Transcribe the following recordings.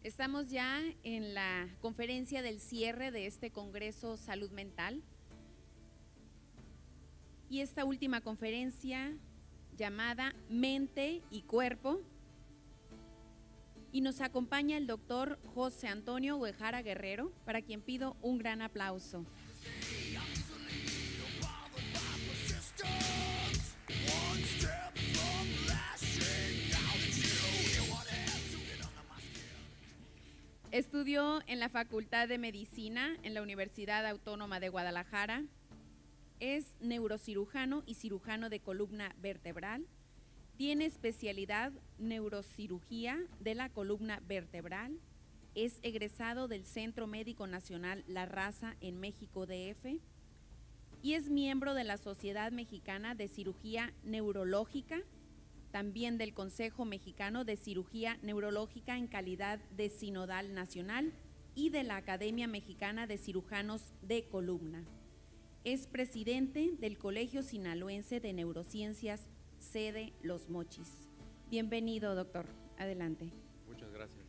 Estamos ya en la conferencia del cierre de este Congreso Salud Mental. Y esta última conferencia llamada Mente y Cuerpo. Y nos acompaña el doctor José Antonio Huejara Guerrero, para quien pido un gran aplauso. Estudió en la Facultad de Medicina en la Universidad Autónoma de Guadalajara. Es neurocirujano y cirujano de columna vertebral. Tiene especialidad neurocirugía de la columna vertebral. Es egresado del Centro Médico Nacional La Raza en México DF y es miembro de la Sociedad Mexicana de Cirugía Neurológica, también del Consejo Mexicano de Cirugía Neurológica en calidad de sinodal nacional y de la Academia Mexicana de Cirujanos de Columna. Es presidente del Colegio Sinaloense de Neurociencias, sede Los Mochis. Bienvenido, doctor. Adelante. Muchas gracias.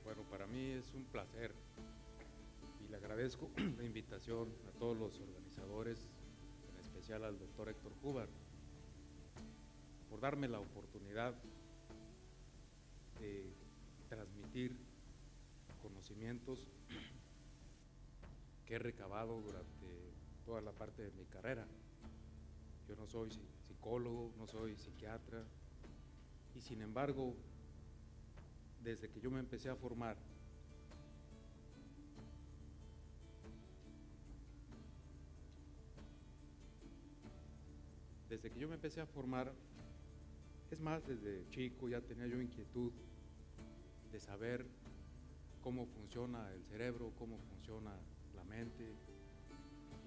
Bueno, para mí es un placer y le agradezco la invitación a todos los organizadores, en especial al doctor Héctor Hubbard, por darme la oportunidad de transmitir conocimientos que he recabado durante toda la parte de mi carrera. Yo no soy psicólogo, no soy psiquiatra, y sin embargo, desde que yo me empecé a formar, es más, desde chico ya tenía yo inquietud de saber cómo funciona el cerebro, cómo funciona la mente,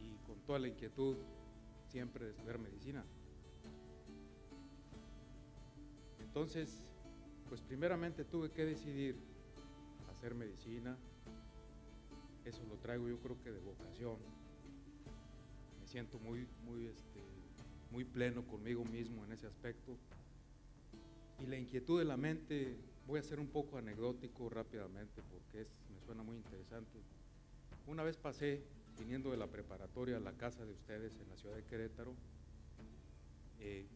y con toda la inquietud siempre de estudiar medicina. Entonces, pues primeramente tuve que decidir hacer medicina. Eso lo traigo yo creo que de vocación. Me siento muy pleno conmigo mismo en ese aspecto. Y la inquietud de la mente, voy a ser un poco anecdótico rápidamente porque me suena muy interesante. Una vez pasé, viniendo de la preparatoria a la casa de ustedes en la ciudad de Querétaro,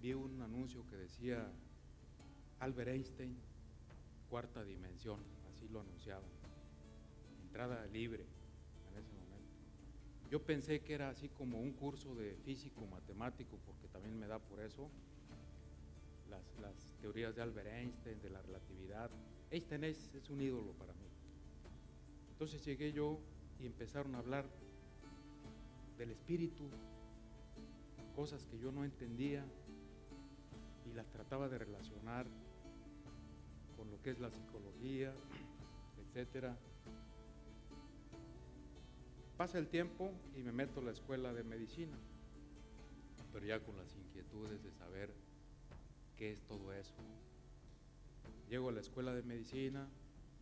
vi un anuncio que decía Albert Einstein, cuarta dimensión, así lo anunciaban, entrada libre en ese momento. Yo pensé que era así como un curso de físico matemático, porque también me da por eso las teorías de Albert Einstein, de la relatividad. Einstein es un ídolo para mí. Entonces llegué yo y empezaron a hablar del espíritu, cosas que yo no entendía, y las trataba de relacionar con lo que es la psicología, etcétera. Pasa el tiempo y me meto a la escuela de medicina, pero ya con las inquietudes de saber qué es todo eso. Llego a la escuela de medicina,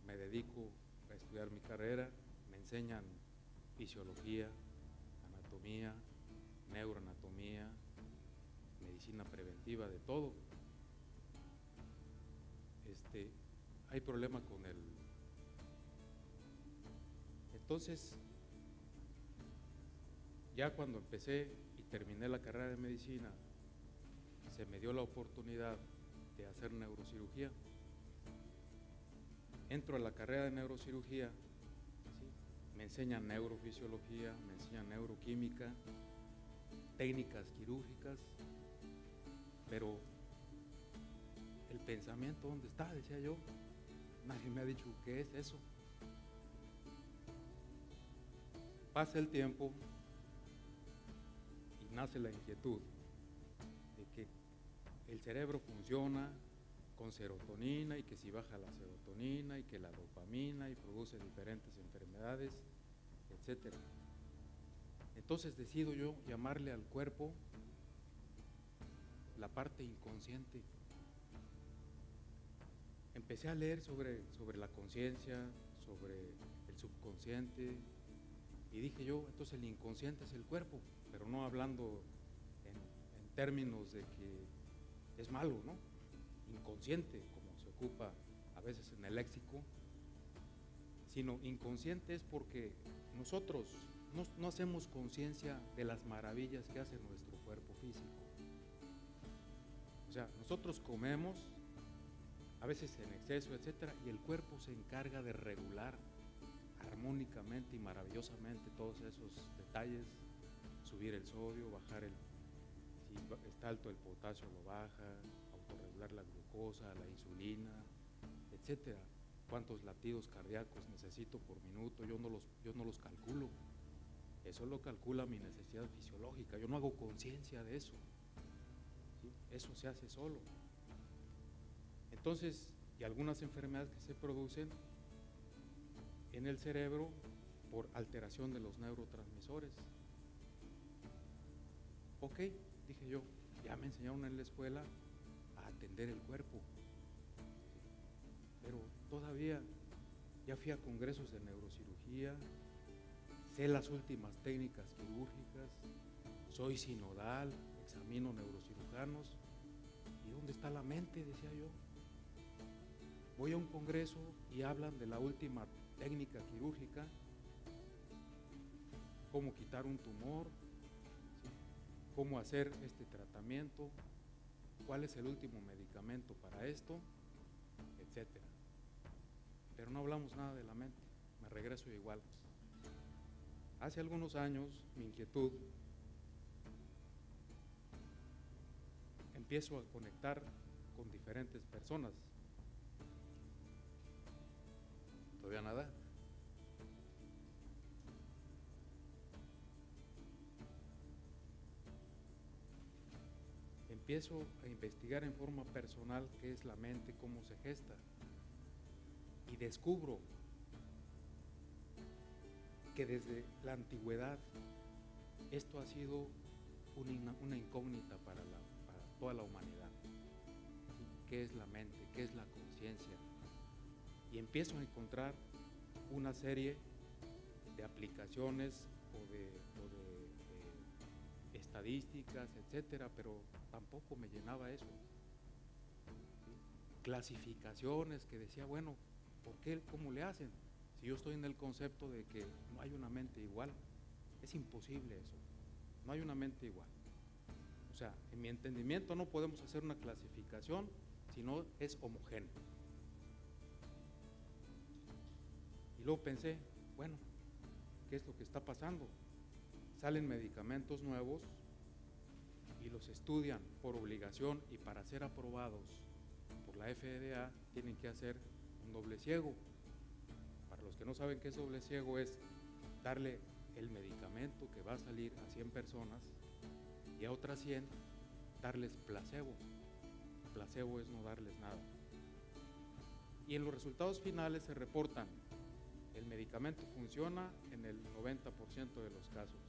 me dedico a estudiar mi carrera, me enseñan fisiología, anatomía, neuroanatomía, medicina preventiva, de todo. Hay problema con el... Entonces, ya cuando empecé y terminé la carrera de medicina, se me dio la oportunidad de hacer neurocirugía. Entro a la carrera de neurocirugía, ¿sí? Me enseñan neurofisiología, me enseñan neuroquímica, técnicas quirúrgicas, pero el pensamiento, ¿dónde está?, decía yo. Nadie me ha dicho qué es eso. Pasa el tiempo y nace la inquietud de que el cerebro funciona con serotonina, y que si baja la serotonina y que la dopamina, y produce diferentes enfermedades, etcétera. Entonces decido yo llamarle al cuerpo la parte inconsciente. Empecé a leer sobre la conciencia, sobre el subconsciente, y dije yo, entonces el inconsciente es el cuerpo, pero no hablando en términos de que es malo, ¿no? Inconsciente, como se ocupa a veces en el léxico, sino inconsciente es porque nosotros no hacemos conciencia de las maravillas que hace nuestro cuerpo físico. O sea, nosotros comemos, a veces en exceso, etcétera, y el cuerpo se encarga de regular armónicamente y maravillosamente todos esos detalles, subir el sodio, bajar si está alto el potasio lo baja, autorregular la glucosa, la insulina, etcétera. Cuántos latidos cardíacos necesito por minuto, yo no los calculo. Eso lo calcula mi necesidad fisiológica, yo no hago conciencia de eso. ¿Sí? Eso se hace solo. Entonces, y algunas enfermedades que se producen en el cerebro por alteración de los neurotransmisores. Ok, dije yo, ya me enseñaron en la escuela a atender el cuerpo, pero todavía ya fui a congresos de neurocirugía, sé las últimas técnicas quirúrgicas, soy sinodal, examino neurocirujanos, ¿y dónde está la mente?, decía yo. Voy a un congreso y hablan de la última técnica quirúrgica, cómo quitar un tumor, ¿sí?, cómo hacer este tratamiento, cuál es el último medicamento para esto, etcétera. Pero no hablamos nada de la mente, me regreso igual. Hace algunos años, mi inquietud, empiezo a conectar con diferentes personas. ¿Todavía nada? Empiezo a investigar en forma personal qué es la mente, cómo se gesta, y descubro que desde la antigüedad esto ha sido una incógnita para toda la humanidad. ¿Sí? ¿Qué es la mente? ¿Qué es la conciencia? Y empiezo a encontrar una serie de aplicaciones o de estadísticas, etcétera, pero tampoco me llenaba eso. ¿Sí? Clasificaciones que decía, bueno, ¿por qué? ¿Cómo le hacen? Si yo estoy en el concepto de que no hay una mente igual, es imposible eso, no hay una mente igual. O sea, en mi entendimiento no podemos hacer una clasificación si no es homogéneo. Y luego pensé, bueno, ¿qué es lo que está pasando? Salen medicamentos nuevos y los estudian por obligación, y para ser aprobados por la FDA tienen que hacer un doble ciego. Para los que no saben qué es doble ciego, es darle el medicamento que va a salir a 100 personas y a otras 100 darles placebo. Placebo es no darles nada. Y en los resultados finales se reportan: el medicamento funciona en el 90% de los casos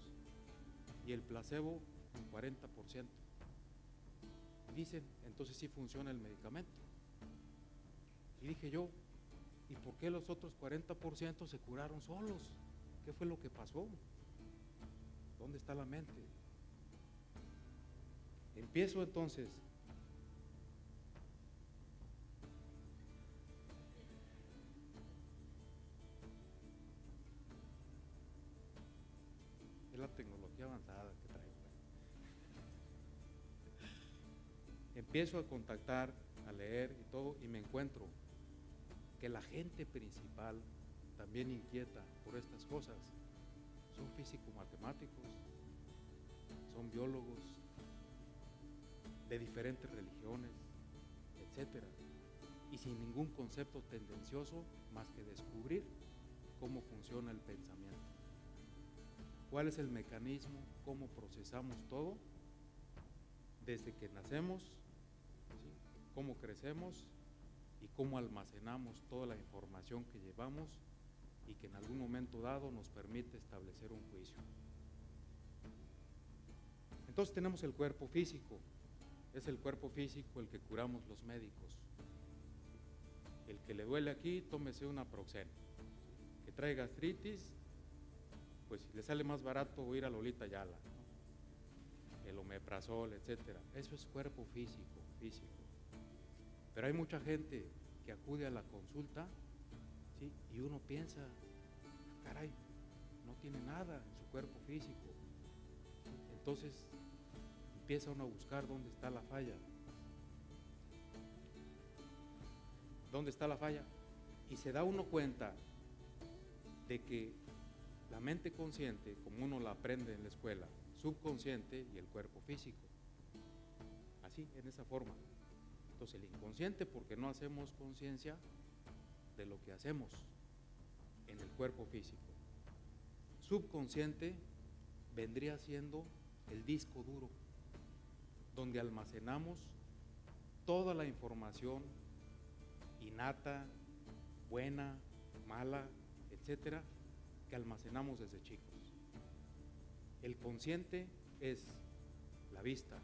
y el placebo en 40%. Y dicen, entonces sí funciona el medicamento. Y dije yo, ¿y por qué los otros 40% se curaron solos? ¿Qué fue lo que pasó? ¿Dónde está la mente? Empiezo entonces es la tecnología avanzada que traigo. Empiezo a contactar, a leer y todo, y me encuentro que la gente principal, también inquieta por estas cosas, son físico-matemáticos, son biólogos de diferentes religiones, etcétera, y sin ningún concepto tendencioso más que descubrir cómo funciona el pensamiento, cuál es el mecanismo, cómo procesamos todo desde que nacemos, ¿sí?, cómo crecemos y cómo almacenamos toda la información que llevamos y que en algún momento dado nos permite establecer un juicio. Entonces tenemos el cuerpo físico. Es el cuerpo físico el que curamos los médicos. El que le duele aquí, tómese una Proxen. Que trae gastritis, pues le sale más barato ir a Lolita Ayala, ¿no? el omeprazol, etcétera. Eso es cuerpo físico. Pero hay mucha gente que acude a la consulta, ¿sí? Y uno piensa, caray, no tiene nada en su cuerpo físico. Entonces empieza uno a buscar dónde está la falla. ¿Dónde está la falla? Y se da uno cuenta de que la mente consciente, como uno la aprende en la escuela, subconsciente y el cuerpo físico. Así, en esa forma. Entonces el inconsciente, porque no hacemos conciencia de lo que hacemos en el cuerpo físico. Subconsciente vendría siendo el disco duro, donde almacenamos toda la información innata, buena, mala, etcétera, que almacenamos desde chicos. El consciente es la vista,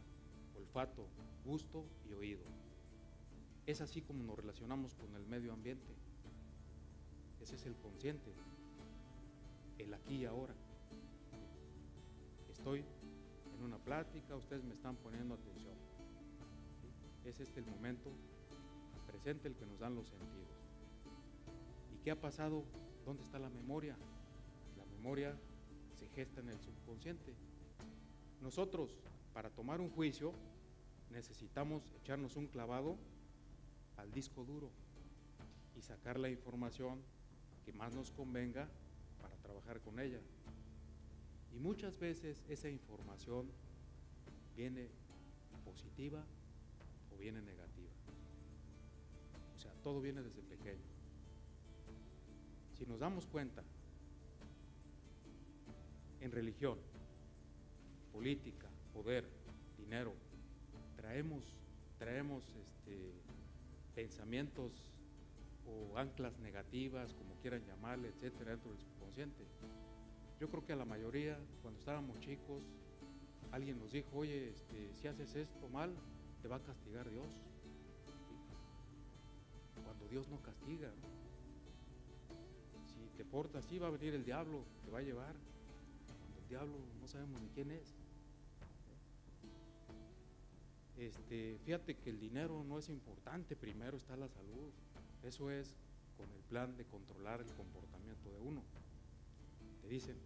olfato, gusto y oído. Es así como nos relacionamos con el medio ambiente. Ese es el consciente, el aquí y ahora. Estoy en una plática, ustedes me están poniendo atención. Es el momento presente el que nos dan los sentidos. ¿Y qué ha pasado? ¿Dónde está la memoria? La memoria se gesta en el subconsciente. Nosotros, para tomar un juicio, necesitamos echarnos un clavado al disco duro y sacar la información que más nos convenga para trabajar con ella. Y muchas veces esa información viene positiva o viene negativa. O sea, todo viene desde pequeño. Si nos damos cuenta, en religión, política, poder, dinero, traemos pensamientos o anclas negativas, como quieran llamarle, etcétera, dentro del subconsciente. Yo creo que a la mayoría, cuando estábamos chicos, alguien nos dijo, oye, si haces esto mal, te va a castigar Dios. ¿Sí? Cuando Dios no castiga, ¿no? Si te portas así, va a venir el diablo, te va a llevar. Cuando el diablo no sabemos ni quién es. Fíjate que el dinero no es importante, primero está la salud. Eso es con el plan de controlar el comportamiento de uno. Te dicen,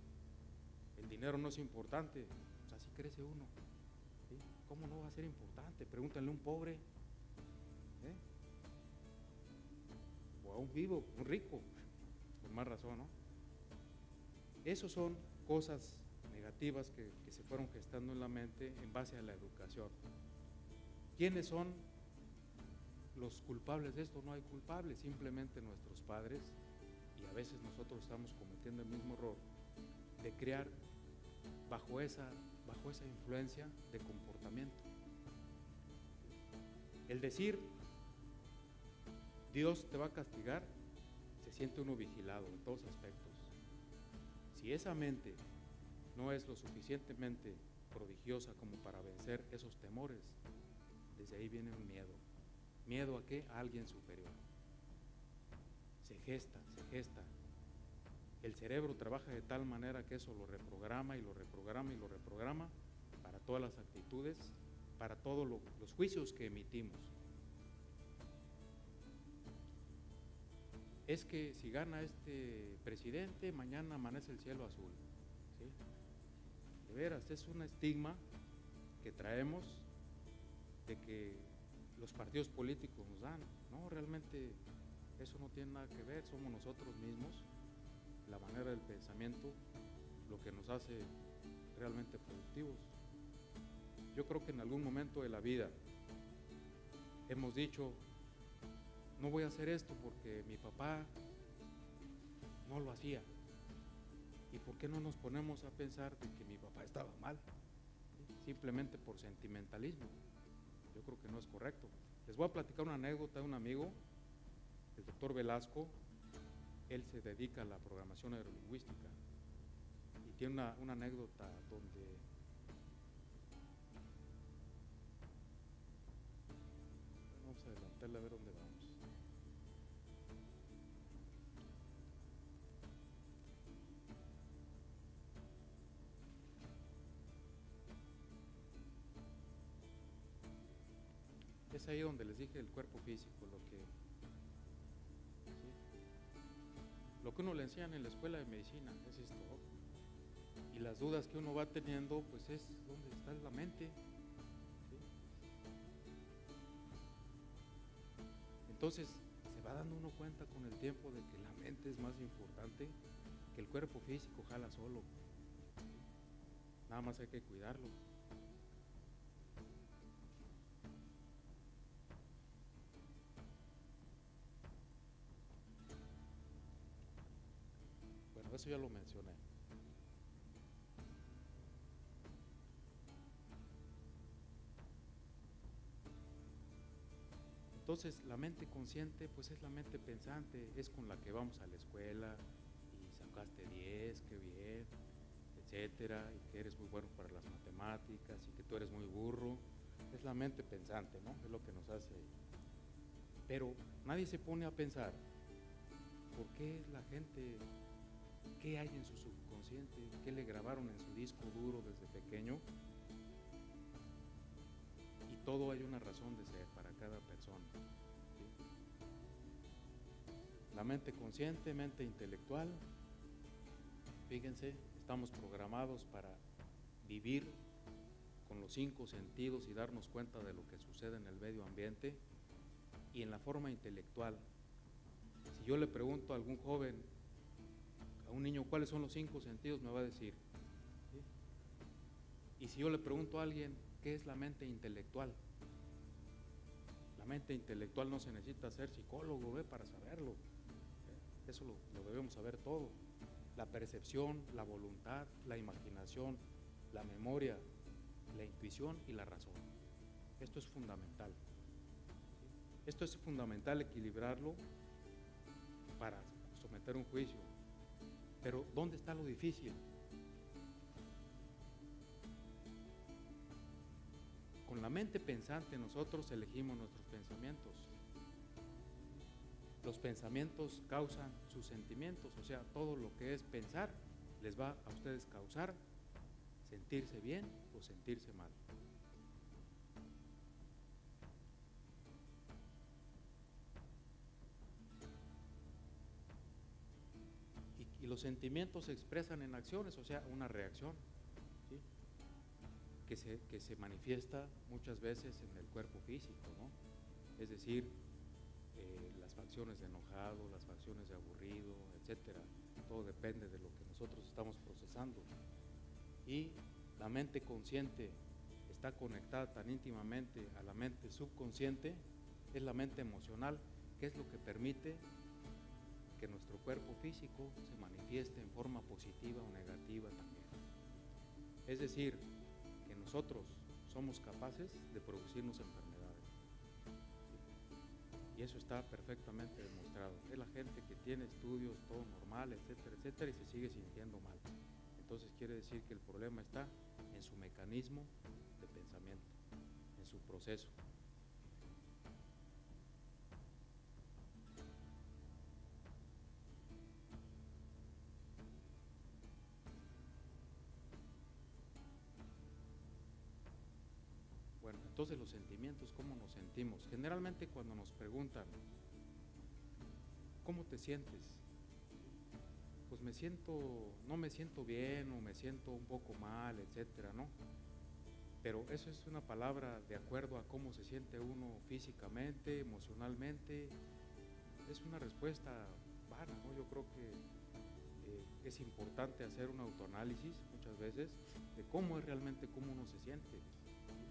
el dinero no es importante, pues así crece uno. ¿Sí? ¿Cómo no va a ser importante? Pregúntale a un pobre, o a un vivo, un rico, con más razón, ¿no? Esas son cosas negativas que se fueron gestando en la mente en base a la educación. ¿Quiénes son los culpables de esto? No hay culpables, simplemente nuestros padres, y a veces nosotros estamos cometiendo el mismo error de crear bajo esa influencia de comportamiento. El decir Dios te va a castigar, se siente uno vigilado en todos aspectos. Si esa mente no es lo suficientemente prodigiosa como para vencer esos temores, desde ahí viene un miedo. ¿Miedo a qué? A alguien superior. Se gesta. El cerebro trabaja de tal manera que eso lo reprograma y lo reprograma y lo reprograma para todas las actitudes, para todos los juicios que emitimos. Es que si gana este presidente, mañana amanece el cielo azul. ¿Sí? De veras, es un estigma que traemos de que los partidos políticos nos dan. No, realmente eso no tiene nada que ver, somos nosotros mismos, la manera del pensamiento, lo que nos hace realmente productivos. Yo creo que en algún momento de la vida hemos dicho, no voy a hacer esto porque mi papá no lo hacía. ¿Y por qué no nos ponemos a pensar de que mi papá estaba mal? ¿Sí? Simplemente por sentimentalismo. Yo creo que no es correcto. Les voy a platicar una anécdota de un amigo, el doctor Velasco. Él se dedica a la programación neurolingüística y tiene una anécdota donde vamos a adelantarle a ver dónde vamos. es ahí donde les dije el cuerpo físico, ¿sí? Lo que uno le enseñan en la escuela de medicina es esto, y las dudas que uno va teniendo, pues es dónde está la mente, ¿sí? Entonces se va dando uno cuenta con el tiempo de que la mente es más importante que el cuerpo físico, jala solo, nada más hay que cuidarlo. Bueno, eso ya lo mencioné. Entonces, la mente consciente, pues es la mente pensante, es con la que vamos a la escuela y sacaste 10, qué bien, etcétera, y que eres muy bueno para las matemáticas y que tú eres muy burro. Es la mente pensante, ¿no? Es lo que nos hace. Pero nadie se pone a pensar por qué la gente, qué hay en su subconsciente, qué le grabaron en su disco duro desde pequeño. Y todo hay una razón de ser para cada persona, ¿sí? La mente consciente, mente intelectual, fíjense, estamos programados para vivir con los 5 sentidos y darnos cuenta de lo que sucede en el medio ambiente. Y en la forma intelectual, si yo le pregunto a algún joven, a un niño, ¿cuáles son los 5 sentidos?, me va a decir, ¿sí? Y si yo le pregunto a alguien, ¿qué es la mente intelectual? La mente intelectual no se necesita ser psicólogo, para saberlo, eso lo debemos saber todo. La percepción, la voluntad, la imaginación, la memoria, la intuición y la razón. Esto es fundamental. Esto es fundamental equilibrarlo para someter un juicio. Pero ¿dónde está lo difícil? Con la mente pensante nosotros elegimos nuestros pensamientos. Los pensamientos causan sus sentimientos, o sea, todo lo que es pensar les va a ustedes causar sentirse bien o sentirse mal. Y los sentimientos se expresan en acciones, o sea, una reacción, ¿sí? que se manifiesta muchas veces en el cuerpo físico, ¿no? Es decir, las facciones de enojado, las facciones de aburrido, etcétera. Todo depende de lo que nosotros estamos procesando. Y la mente consciente está conectada tan íntimamente a la mente subconsciente, es la mente emocional, que es lo que permite que nuestro cuerpo físico se manifieste en forma positiva o negativa también. Es decir, que nosotros somos capaces de producirnos enfermedades. Y eso está perfectamente demostrado. Es la gente que tiene estudios, todo normal, etcétera, etcétera, y se sigue sintiendo mal. Entonces quiere decir que el problema está en su mecanismo de pensamiento, en su proceso. Bueno, entonces los sentimientos, ¿cómo nos sentimos? Generalmente cuando nos preguntan, ¿cómo te sientes? Pues no me siento bien o me siento un poco mal, etcétera, ¿no? Pero eso es una palabra de acuerdo a cómo se siente uno físicamente, emocionalmente. Es una respuesta vana, ¿no? Yo creo que es importante hacer un autoanálisis muchas veces de cómo es realmente cómo uno se siente.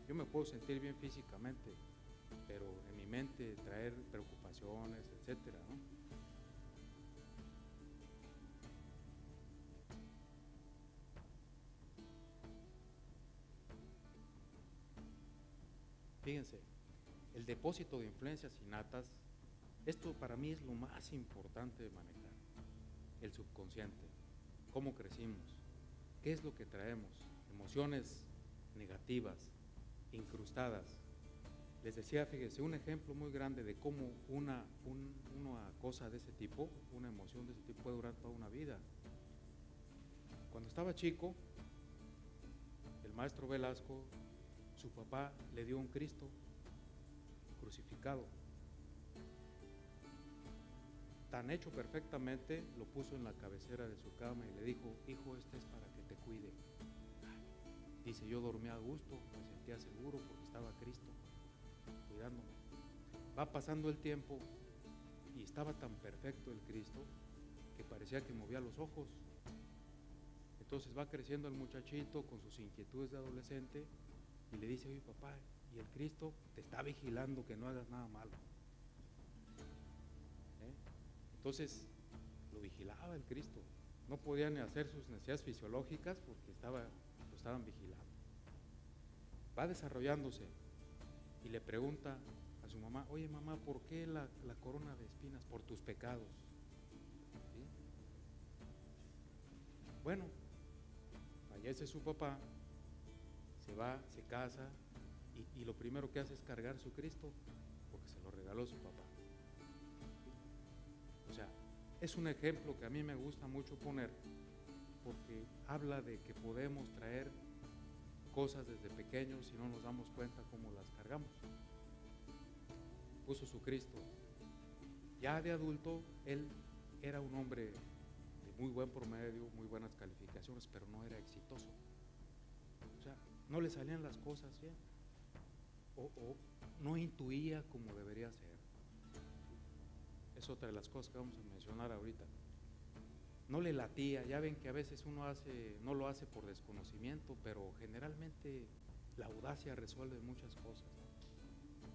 Yo me puedo sentir bien físicamente, pero en mi mente traer preocupaciones, etcétera, ¿no? Fíjense, el depósito de influencias innatas, esto para mí es lo más importante de manejar, el subconsciente, cómo crecimos, qué es lo que traemos, emociones negativas, incrustadas. Les decía, fíjese, un ejemplo muy grande de cómo una cosa de ese tipo, una emoción de ese tipo puede durar toda una vida. Cuando estaba chico, el maestro Velasco, su papá le dio un Cristo crucificado. Tan hecho perfectamente, lo puso en la cabecera de su cama y le dijo: hijo, este es para que te cuide. Dice: yo dormía a gusto, me sentía seguro porque estaba Cristo cuidándome. Va pasando el tiempo y estaba tan perfecto el Cristo que parecía que movía los ojos. Entonces va creciendo el muchachito con sus inquietudes de adolescente y le dice: oye papá, y el Cristo te está vigilando que no hagas nada malo. Entonces lo vigilaba el Cristo. No podía ni hacer sus necesidades fisiológicas porque lo estaban vigilando. Va desarrollándose y le pregunta a su mamá: oye mamá, ¿por qué la corona de espinas? Por tus pecados. ¿Sí? Bueno, fallece su papá, se va, se casa y lo primero que hace es cargar su Cristo porque se lo regaló su papá. O sea, es un ejemplo que a mí me gusta mucho poner porque habla de que podemos traer cosas desde pequeños y no nos damos cuenta cómo las cargamos. Puso su Cristo. Ya de adulto, él era un hombre de muy buen promedio, muy buenas calificaciones, pero no era exitoso. O sea, no le salían las cosas bien o no intuía como debería ser. Es otra de las cosas que vamos a mencionar ahorita. No le latía. Ya ven que a veces uno no lo hace por desconocimiento, pero generalmente la audacia resuelve muchas cosas,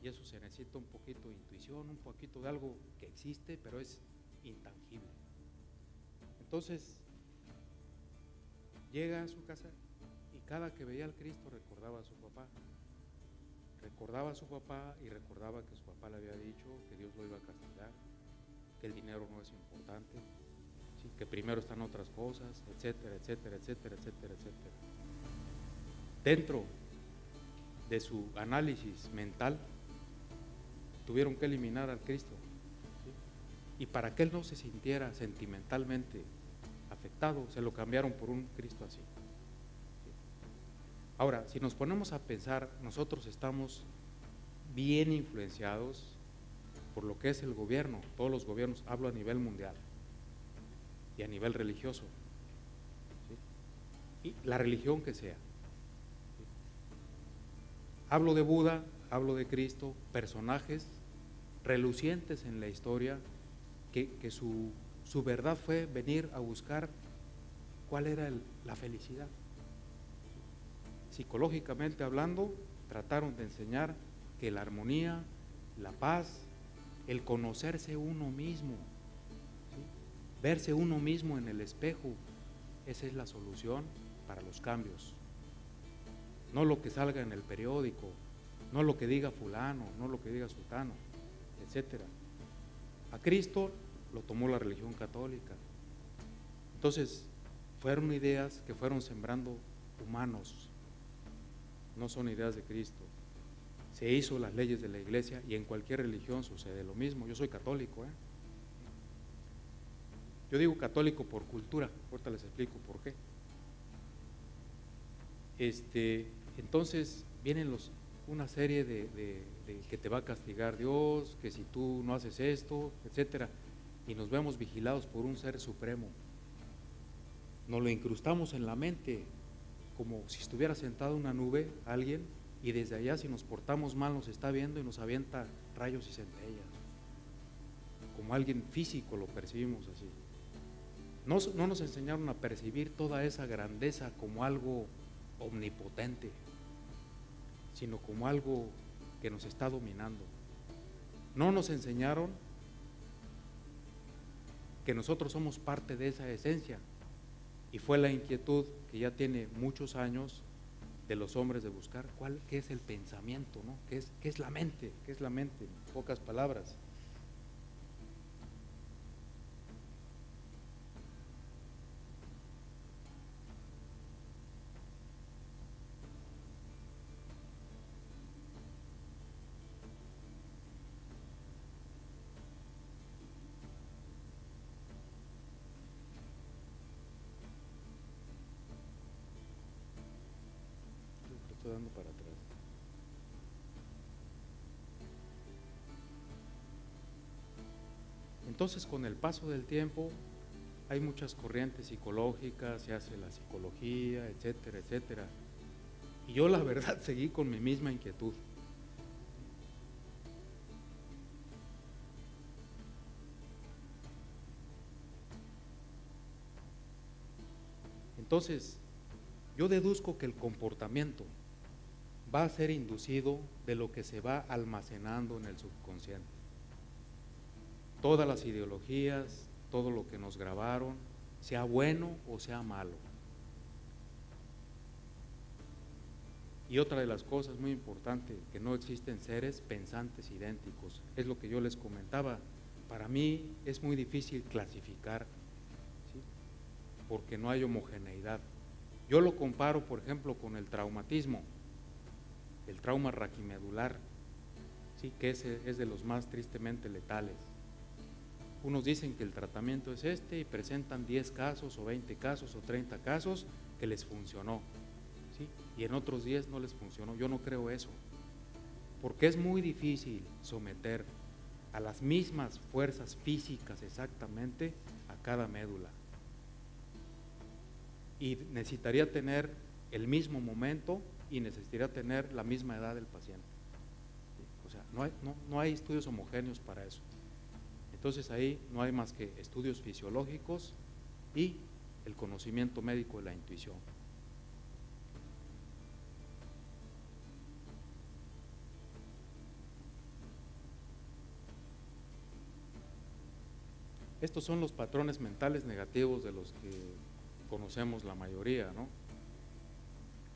y eso se necesita un poquito de intuición, un poquito de algo que existe pero es intangible. Entonces llega a su casa y cada que veía al Cristo recordaba a su papá. Recordaba a su papá y recordaba que su papá le había dicho que Dios lo iba a castigar, que el dinero no es importante, ¿sí? Que primero están otras cosas, etcétera, etcétera, etcétera, etcétera, etcétera. Dentro de su análisis mental tuvieron que eliminar al Cristo, ¿sí? Y para que él no se sintiera sentimentalmente afectado, se lo cambiaron por un Cristo así, ¿sí? Ahora, si nos ponemos a pensar, nosotros estamos bien influenciados por lo que es el gobierno. Todos los gobiernos, hablo a nivel mundial y a nivel religioso, ¿sí? Y la religión que sea, ¿sí? Hablo de Buda, hablo de Cristo, personajes relucientes en la historia que su verdad fue venir a buscar cuál era la felicidad. Psicológicamente hablando, trataron de enseñar que la armonía, la paz, el conocerse uno mismo, ¿sí? Verse uno mismo en el espejo, esa es la solución para los cambios. No lo que salga en el periódico, no lo que diga fulano, no lo que diga sultano, etcétera. A Cristo lo tomó la religión católica. Entonces, fueron ideas que fueron sembrando humanos, no son ideas de Cristo. Se hizo las leyes de la iglesia y en cualquier religión sucede lo mismo. Yo soy católico, Yo digo católico por cultura, ahorita les explico por qué. Entonces vienen una serie de que te va a castigar Dios, que si tú no haces esto, etcétera, y nos vemos vigilados por un ser supremo. Nos lo incrustamos en la mente como si estuviera sentado en una nube alguien, y desde allá, si nos portamos mal, nos está viendo y nos avienta rayos y centellas. Como alguien físico lo percibimos así. No nos enseñaron a percibir toda esa grandeza como algo omnipotente, sino como algo que nos está dominando. No nos enseñaron que nosotros somos parte de esa esencia, y fue la inquietud que ya tiene muchos años de los hombres de buscar qué es el pensamiento, ¿no? ¿Qué es la mente? ¿Qué es la mente? En pocas palabras. Estoy dando para atrás. Entonces, con el paso del tiempo, hay muchas corrientes psicológicas, se hace la psicología, etcétera, etcétera. Y yo la verdad seguí con mi misma inquietud. Entonces, yo deduzco que el comportamiento va a ser inducido de lo que se va almacenando en el subconsciente. Todas las ideologías, todo lo que nos grabaron, sea bueno o sea malo. Y otra de las cosas muy importantes, que no existen seres pensantes idénticos, es lo que yo les comentaba. Para mí es muy difícil clasificar, ¿sí? Porque no hay homogeneidad. Yo lo comparo, por ejemplo, con el traumatismo, el trauma raquimedular, ¿sí? Que ese es de los más tristemente letales. Unos dicen que el tratamiento es este y presentan 10 casos o 20 casos o 30 casos que les funcionó, ¿sí? Y en otros 10 no les funcionó. Yo no creo eso, porque es muy difícil someter a las mismas fuerzas físicas exactamente a cada médula. Y necesitaría tener el mismo momento y necesitaría tener la misma edad del paciente. O sea, no hay estudios homogéneos para eso. Entonces ahí no hay más que estudios fisiológicos y el conocimiento médico de la intuición. Estos son los patrones mentales negativos de los que conocemos la mayoría, ¿no?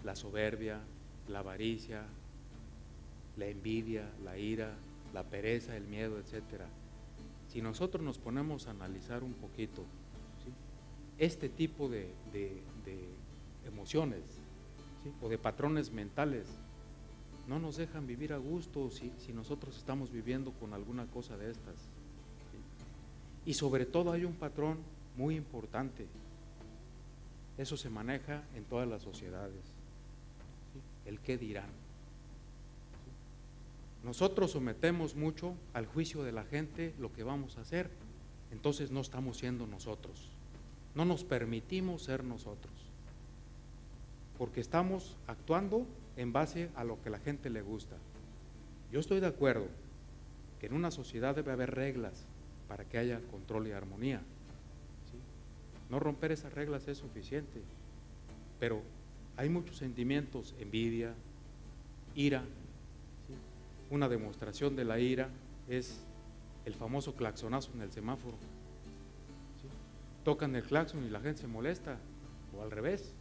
La soberbia, la avaricia, la envidia, la ira, la pereza, el miedo, etcétera. Si nosotros nos ponemos a analizar un poquito, ¿sí? Este tipo de emociones, ¿sí? O de patrones mentales no nos dejan vivir a gusto si nosotros estamos viviendo con alguna cosa de estas, ¿sí? Y sobre todo hay un patrón muy importante, eso se maneja en todas las sociedades, ¿sí? El qué dirán. Nosotros sometemos mucho al juicio de la gente lo que vamos a hacer, entonces no estamos siendo nosotros, no nos permitimos ser nosotros, porque estamos actuando en base a lo que la gente le gusta. Yo estoy de acuerdo que en una sociedad debe haber reglas para que haya control y armonía, ¿sí? No romper esas reglas es suficiente, pero hay muchos sentimientos, envidia, ira. Una demostración de la ira es el famoso claxonazo en el semáforo, ¿sí? Tocan el claxon y la gente se molesta, o al revés.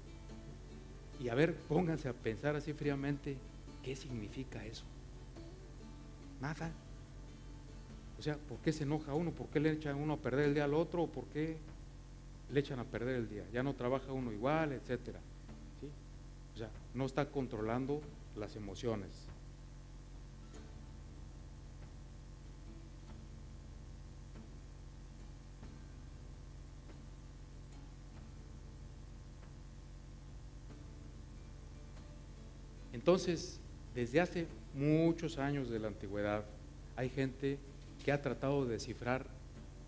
Y a ver, pónganse a pensar así fríamente, ¿qué significa eso? Nada. O sea, ¿por qué se enoja uno? ¿Por qué le echan uno a perder el día al otro? ¿O por qué le echan a perder el día? Ya no trabaja uno igual, etcétera, ¿sí? O sea, no está controlando las emociones. Entonces, desde hace muchos años de la antigüedad, hay gente que ha tratado de descifrar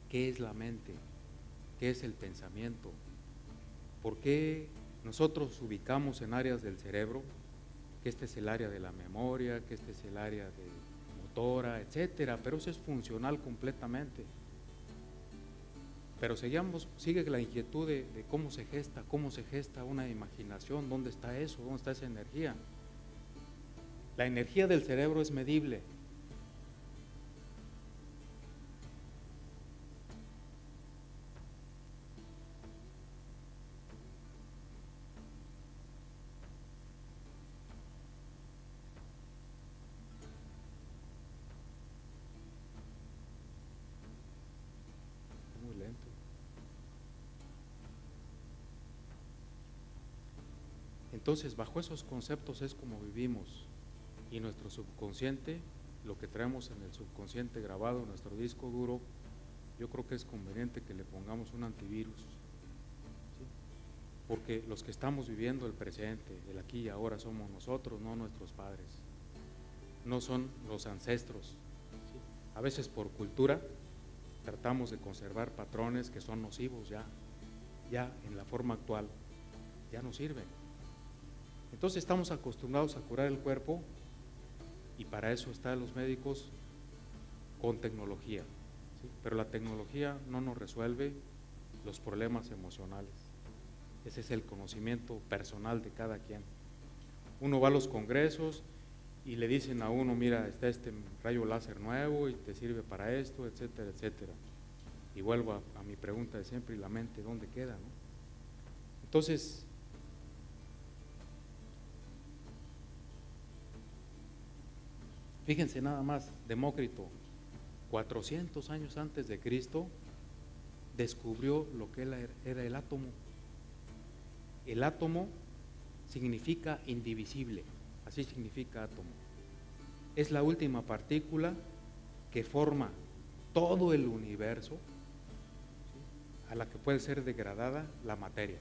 qué es la mente, qué es el pensamiento, por qué nosotros ubicamos en áreas del cerebro, que este es el área de la memoria, que este es el área de motora, etcétera, pero eso es funcional completamente. Pero sigue la inquietud de cómo se gesta una imaginación, dónde está eso, dónde está esa energía. La energía del cerebro es medible. Muy lento. Entonces, bajo esos conceptos es como vivimos. Y nuestro subconsciente, lo que traemos en el subconsciente grabado en nuestro disco duro, yo creo que es conveniente que le pongamos un antivirus, ¿sí? Porque los que estamos viviendo el presente, el aquí y ahora, somos nosotros, no nuestros padres, no son los ancestros, ¿sí? A veces por cultura tratamos de conservar patrones que son nocivos ya en la forma actual, ya no sirven. Entonces estamos acostumbrados a curar el cuerpo y para eso están los médicos con tecnología, ¿sí? Pero la tecnología no nos resuelve los problemas emocionales. Ese es el conocimiento personal de cada quien. Uno va a los congresos y le dicen a uno, mira, está este rayo láser nuevo y te sirve para esto, etcétera, etcétera. Y vuelvo a mi pregunta de siempre, ¿y la mente dónde queda, no? Entonces, fíjense nada más, Demócrito, 400 años antes de Cristo, descubrió lo que era el átomo. El átomo significa indivisible, así significa átomo. Es la última partícula que forma todo el universo, ¿sí?, a la que puede ser degradada la materia.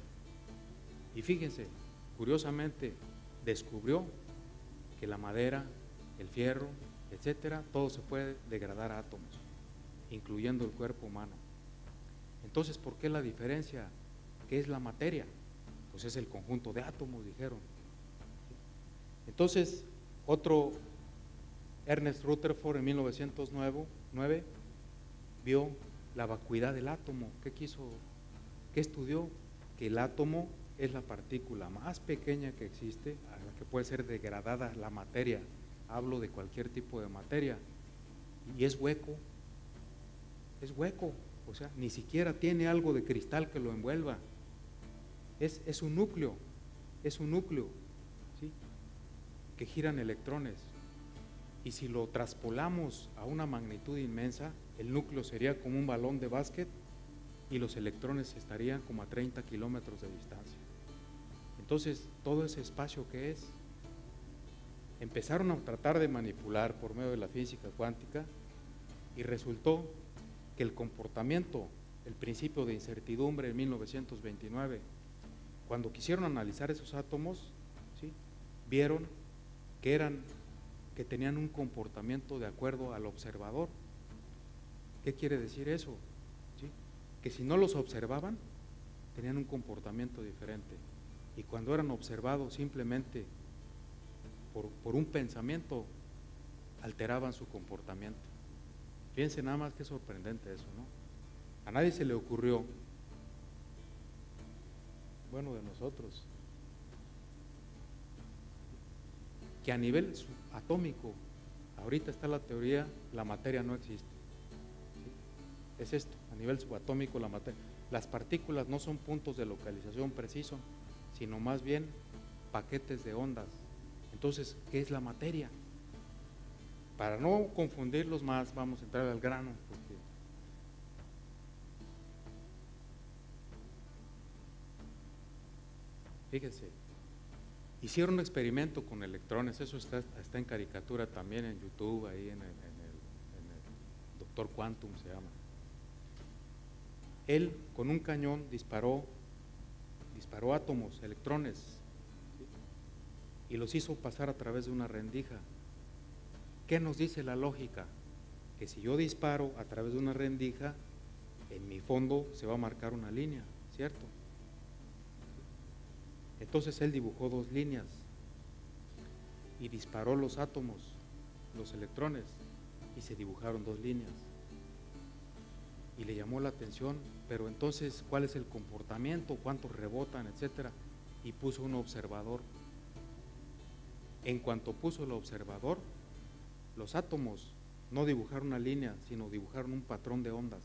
Y fíjense, curiosamente, descubrió que la madera, el fierro, etcétera, todo se puede degradar a átomos, incluyendo el cuerpo humano. Entonces, ¿por qué la diferencia? ¿Qué es la materia? Pues es el conjunto de átomos, dijeron. Entonces, otro, Ernest Rutherford, en 1909, vio la vacuidad del átomo. ¿Qué estudió? Que el átomo es la partícula más pequeña que existe, a la que puede ser degradada la materia. Hablo de cualquier tipo de materia. Y es hueco, o sea, ni siquiera tiene algo de cristal que lo envuelva. Es un núcleo, ¿sí?, que giran electrones. Y si lo traspolamos a una magnitud inmensa, el núcleo sería como un balón de básquet y los electrones estarían como a 30 kilómetros de distancia. Entonces, todo ese espacio que es, empezaron a tratar de manipular por medio de la física cuántica y resultó que el comportamiento, el principio de incertidumbre en 1929, cuando quisieron analizar esos átomos, ¿sí?, vieron que tenían un comportamiento de acuerdo al observador. ¿Qué quiere decir eso? ¿Sí? Que si no los observaban, tenían un comportamiento diferente. Y cuando eran observados simplemente por un pensamiento, alteraban su comportamiento. Fíjense nada más que sorprendente eso, ¿no? A nadie se le ocurrió, bueno, de nosotros, que a nivel atómico, ahorita está la teoría, la materia no existe. ¿Sí? Es esto, a nivel subatómico la materia. Las partículas no son puntos de localización precisos, sino más bien paquetes de ondas. Entonces, ¿qué es la materia? Para no confundirlos más, vamos a entrar al grano, porque fíjense, hicieron un experimento con electrones, eso está en caricatura también en YouTube, ahí en el Doctor Quantum se llama. Él con un cañón disparó átomos, electrones, ¿sí?, y los hizo pasar a través de una rendija. ¿Qué nos dice la lógica? Que si yo disparo a través de una rendija, en mi fondo se va a marcar una línea, ¿cierto? Entonces él dibujó dos líneas y disparó los átomos, los electrones, y se dibujaron dos líneas. Y le llamó la atención, pero entonces, ¿cuál es el comportamiento? ¿Cuántos rebotan, etcétera? Y puso un observador. En cuanto puso el observador, los átomos no dibujaron una línea, sino dibujaron un patrón de ondas.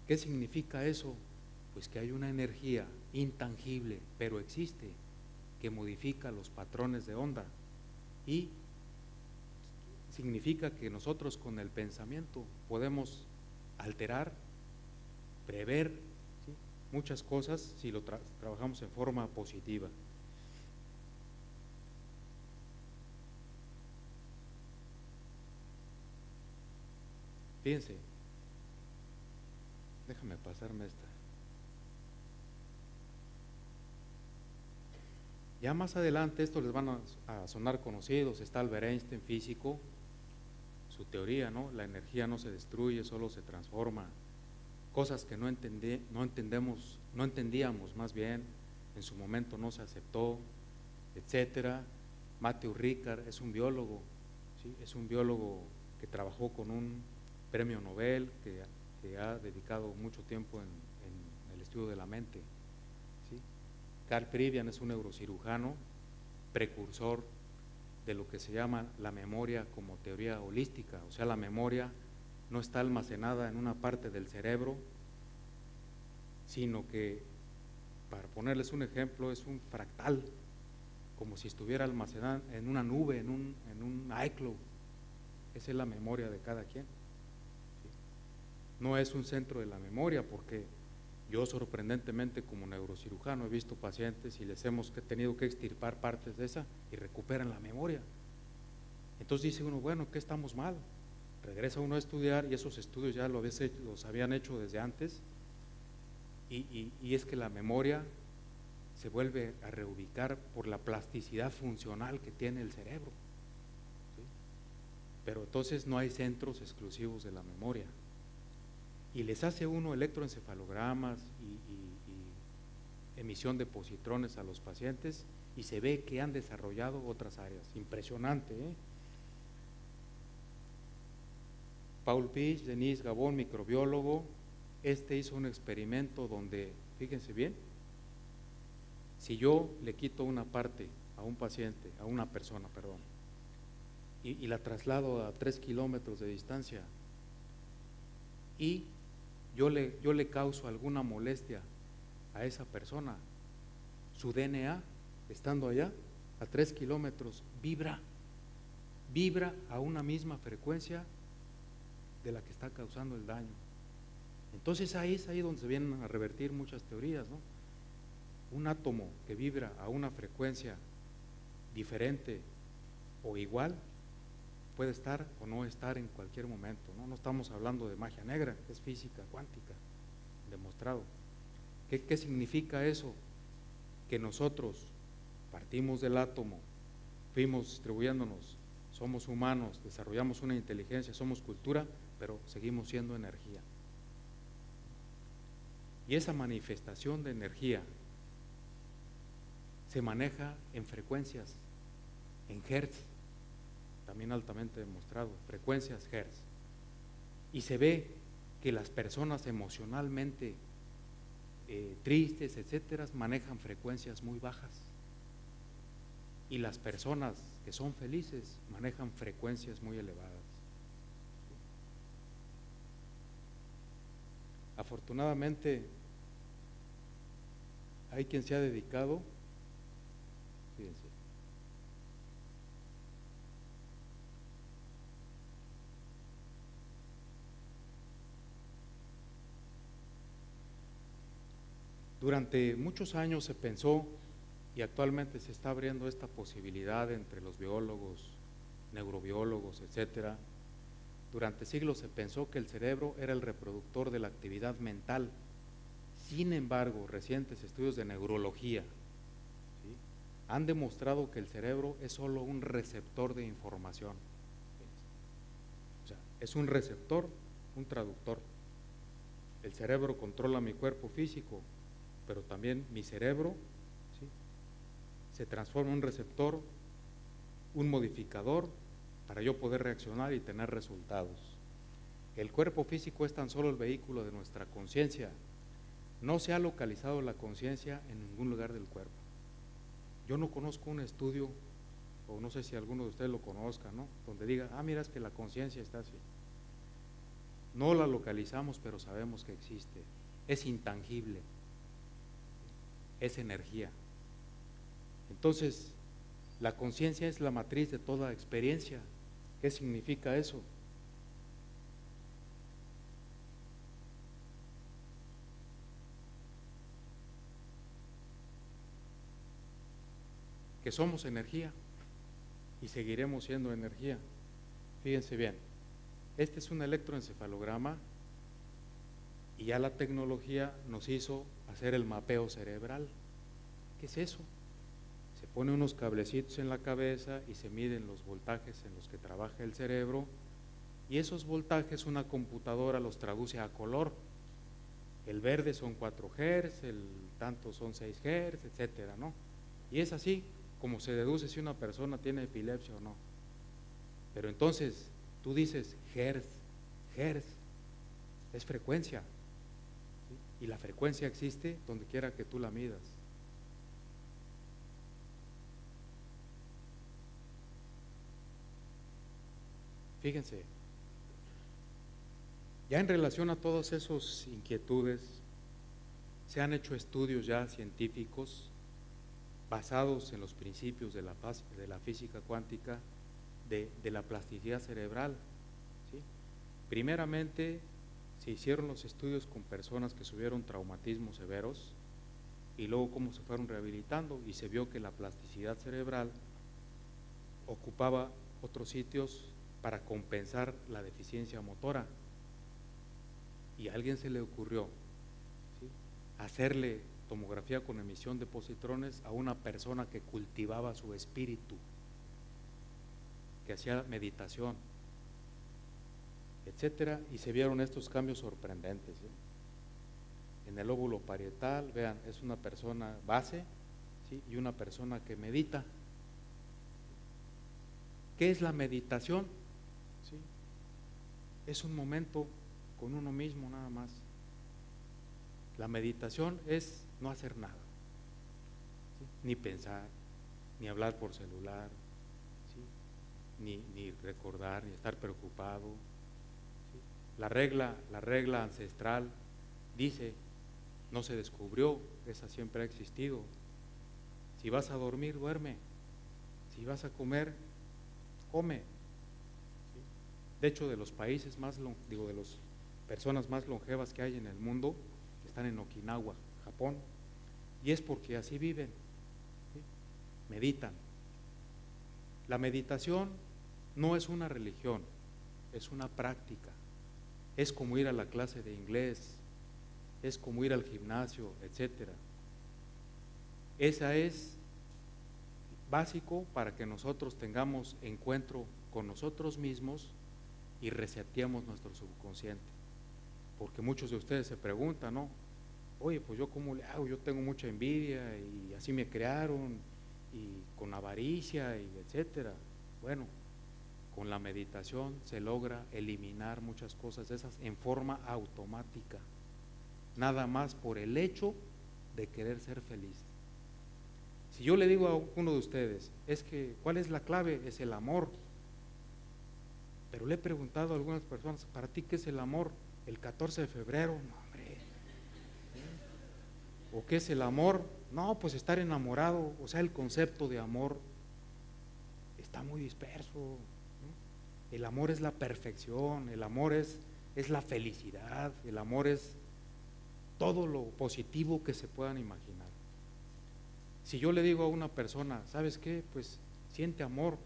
¿Qué significa eso? Pues que hay una energía intangible, pero existe, que modifica los patrones de onda, y significa que nosotros con el pensamiento podemos alterar, prever, ¿sí?, muchas cosas si lo trabajamos en forma positiva. Fíjense, déjame pasarme esta. Ya más adelante, estos les van a sonar conocidos, está Albert Einstein, físico, su teoría, ¿no? La energía no se destruye, solo se transforma. Cosas que no entendíamos más bien, en su momento no se aceptó, etcétera. Matthew Ricard es un biólogo, ¿sí? Es un biólogo que trabajó con un premio Nobel, que ha dedicado mucho tiempo en el estudio de la mente, ¿sí? Carl Privian es un neurocirujano, precursor de lo que se llama la memoria como teoría holística. O sea, la memoria no está almacenada en una parte del cerebro, sino que, para ponerles un ejemplo, es un fractal, como si estuviera almacenada en una nube, en un iCloud. Esa es la memoria de cada quien, ¿sí? No es un centro de la memoria, porque yo, sorprendentemente, como neurocirujano, he visto pacientes y les hemos tenido que extirpar partes de esa y recuperan la memoria. Entonces dice uno, bueno, ¿qué estamos mal? Regresa uno a estudiar y esos estudios ya los habían hecho desde antes, y es que la memoria se vuelve a reubicar por la plasticidad funcional que tiene el cerebro, ¿sí? Pero entonces no hay centros exclusivos de la memoria. Y les hace uno electroencefalogramas y emisión de positrones a los pacientes y se ve que han desarrollado otras áreas. Impresionante, ¿eh? Paul Piech, Denis Gabon, microbiólogo, hizo un experimento donde, fíjense bien, si yo le quito una parte a un paciente, a una persona, perdón, y la traslado a 3 kilómetros de distancia, y yo le causo alguna molestia a esa persona, su DNA, estando allá a 3 kilómetros, vibra a una misma frecuencia de la que está causando el daño. Entonces ahí es donde se vienen a revertir muchas teorías, ¿no? Un átomo que vibra a una frecuencia diferente o igual puede estar o no estar en cualquier momento, ¿no? No estamos hablando de magia negra, es física cuántica, demostrado. ¿Qué significa eso? Que nosotros partimos del átomo, fuimos distribuyéndonos, somos humanos, desarrollamos una inteligencia, somos cultura, pero seguimos siendo energía. Y esa manifestación de energía se maneja en frecuencias, en hertz, también altamente demostrado, frecuencias hertz. Y se ve que las personas emocionalmente tristes, etcétera, manejan frecuencias muy bajas. Y las personas que son felices manejan frecuencias muy elevadas. Afortunadamente, hay quien se ha dedicado, fíjense, durante muchos años se pensó, y actualmente se está abriendo esta posibilidad entre los biólogos, neurobiólogos, etcétera. Durante siglos se pensó que el cerebro era el reproductor de la actividad mental. Sin embargo, recientes estudios de neurología, ¿sí?, han demostrado que el cerebro es solo un receptor de información. O sea, es un receptor, un traductor. El cerebro controla mi cuerpo físico, pero también mi cerebro, ¿sí?, se transforma en un receptor, un modificador, para yo poder reaccionar y tener resultados. El cuerpo físico es tan solo el vehículo de nuestra conciencia. No se ha localizado la conciencia en ningún lugar del cuerpo. Yo no conozco un estudio, o no sé si alguno de ustedes lo conozca, ¿no?, donde diga, mira, es que la conciencia está así. No la localizamos, pero sabemos que existe. Es intangible, es energía. Entonces, la conciencia es la matriz de toda experiencia. ¿Qué significa eso? Que somos energía y seguiremos siendo energía. Fíjense bien, este es un electroencefalograma y ya la tecnología nos hizo hacer el mapeo cerebral. ¿Qué es eso? Se pone unos cablecitos en la cabeza y se miden los voltajes en los que trabaja el cerebro Y esos voltajes una computadora los traduce a color. El verde son 4 Hz, el tanto son 6 Hz, etcétera, ¿no? Y es así como se deduce si una persona tiene epilepsia o no. Pero entonces tú dices Hz, Hz, es frecuencia, ¿sí? Y la frecuencia existe donde quiera que tú la midas. Fíjense, ya en relación a todas esas inquietudes, se han hecho estudios ya científicos basados en los principios de la física cuántica de la plasticidad cerebral, ¿sí? Primeramente, se hicieron los estudios con personas que sufrieron traumatismos severos y luego cómo se fueron rehabilitando, y se vio que la plasticidad cerebral ocupaba otros sitios para compensar la deficiencia motora. Y a alguien se le ocurrió, ¿sí?, hacerle tomografía con emisión de positrones a una persona que cultivaba su espíritu, que hacía meditación, etcétera, y se vieron estos cambios sorprendentes, ¿sí? En el lóbulo parietal, vean, es una persona base, ¿sí?, y una persona que medita. ¿Qué es la meditación? ¿Sí? Es un momento con uno mismo nada más. La meditación es no hacer nada, ¿sí?, ni pensar, ni hablar por celular, ¿sí?, ni recordar, ni estar preocupado, ¿sí? La regla ancestral dice, no se descubrió, esa siempre ha existido. Si vas a dormir, duerme. Si vas a comer, come. ¿Sí? De hecho, de los países más, de las personas más longevas que hay en el mundo, están en Okinawa, Japón, y es porque así viven, ¿sí? Meditan. La meditación no es una religión, es una práctica. Es como ir a la clase de inglés, es como ir al gimnasio, etcétera. Esa es básico para que nosotros tengamos encuentro con nosotros mismos y reseteemos nuestro subconsciente. Porque muchos de ustedes se preguntan, ¿no? Oye, pues yo cómo le hago, yo tengo mucha envidia y así me crearon, y con avaricia y etcétera. Bueno, con la meditación se logra eliminar muchas cosas de esas en forma automática, nada más por el hecho de querer ser feliz. Si yo le digo a uno de ustedes, es que, ¿cuál es la clave? Es el amor. Pero le he preguntado a algunas personas, ¿para ti qué es el amor? El 14 de febrero, no, hombre. ¿O qué es el amor? No, pues estar enamorado. O sea, el concepto de amor está muy disperso, ¿no? El amor es la perfección, el amor es la felicidad, el amor es todo lo positivo que se puedan imaginar. Si yo le digo a una persona, ¿sabes qué? Pues siente amor,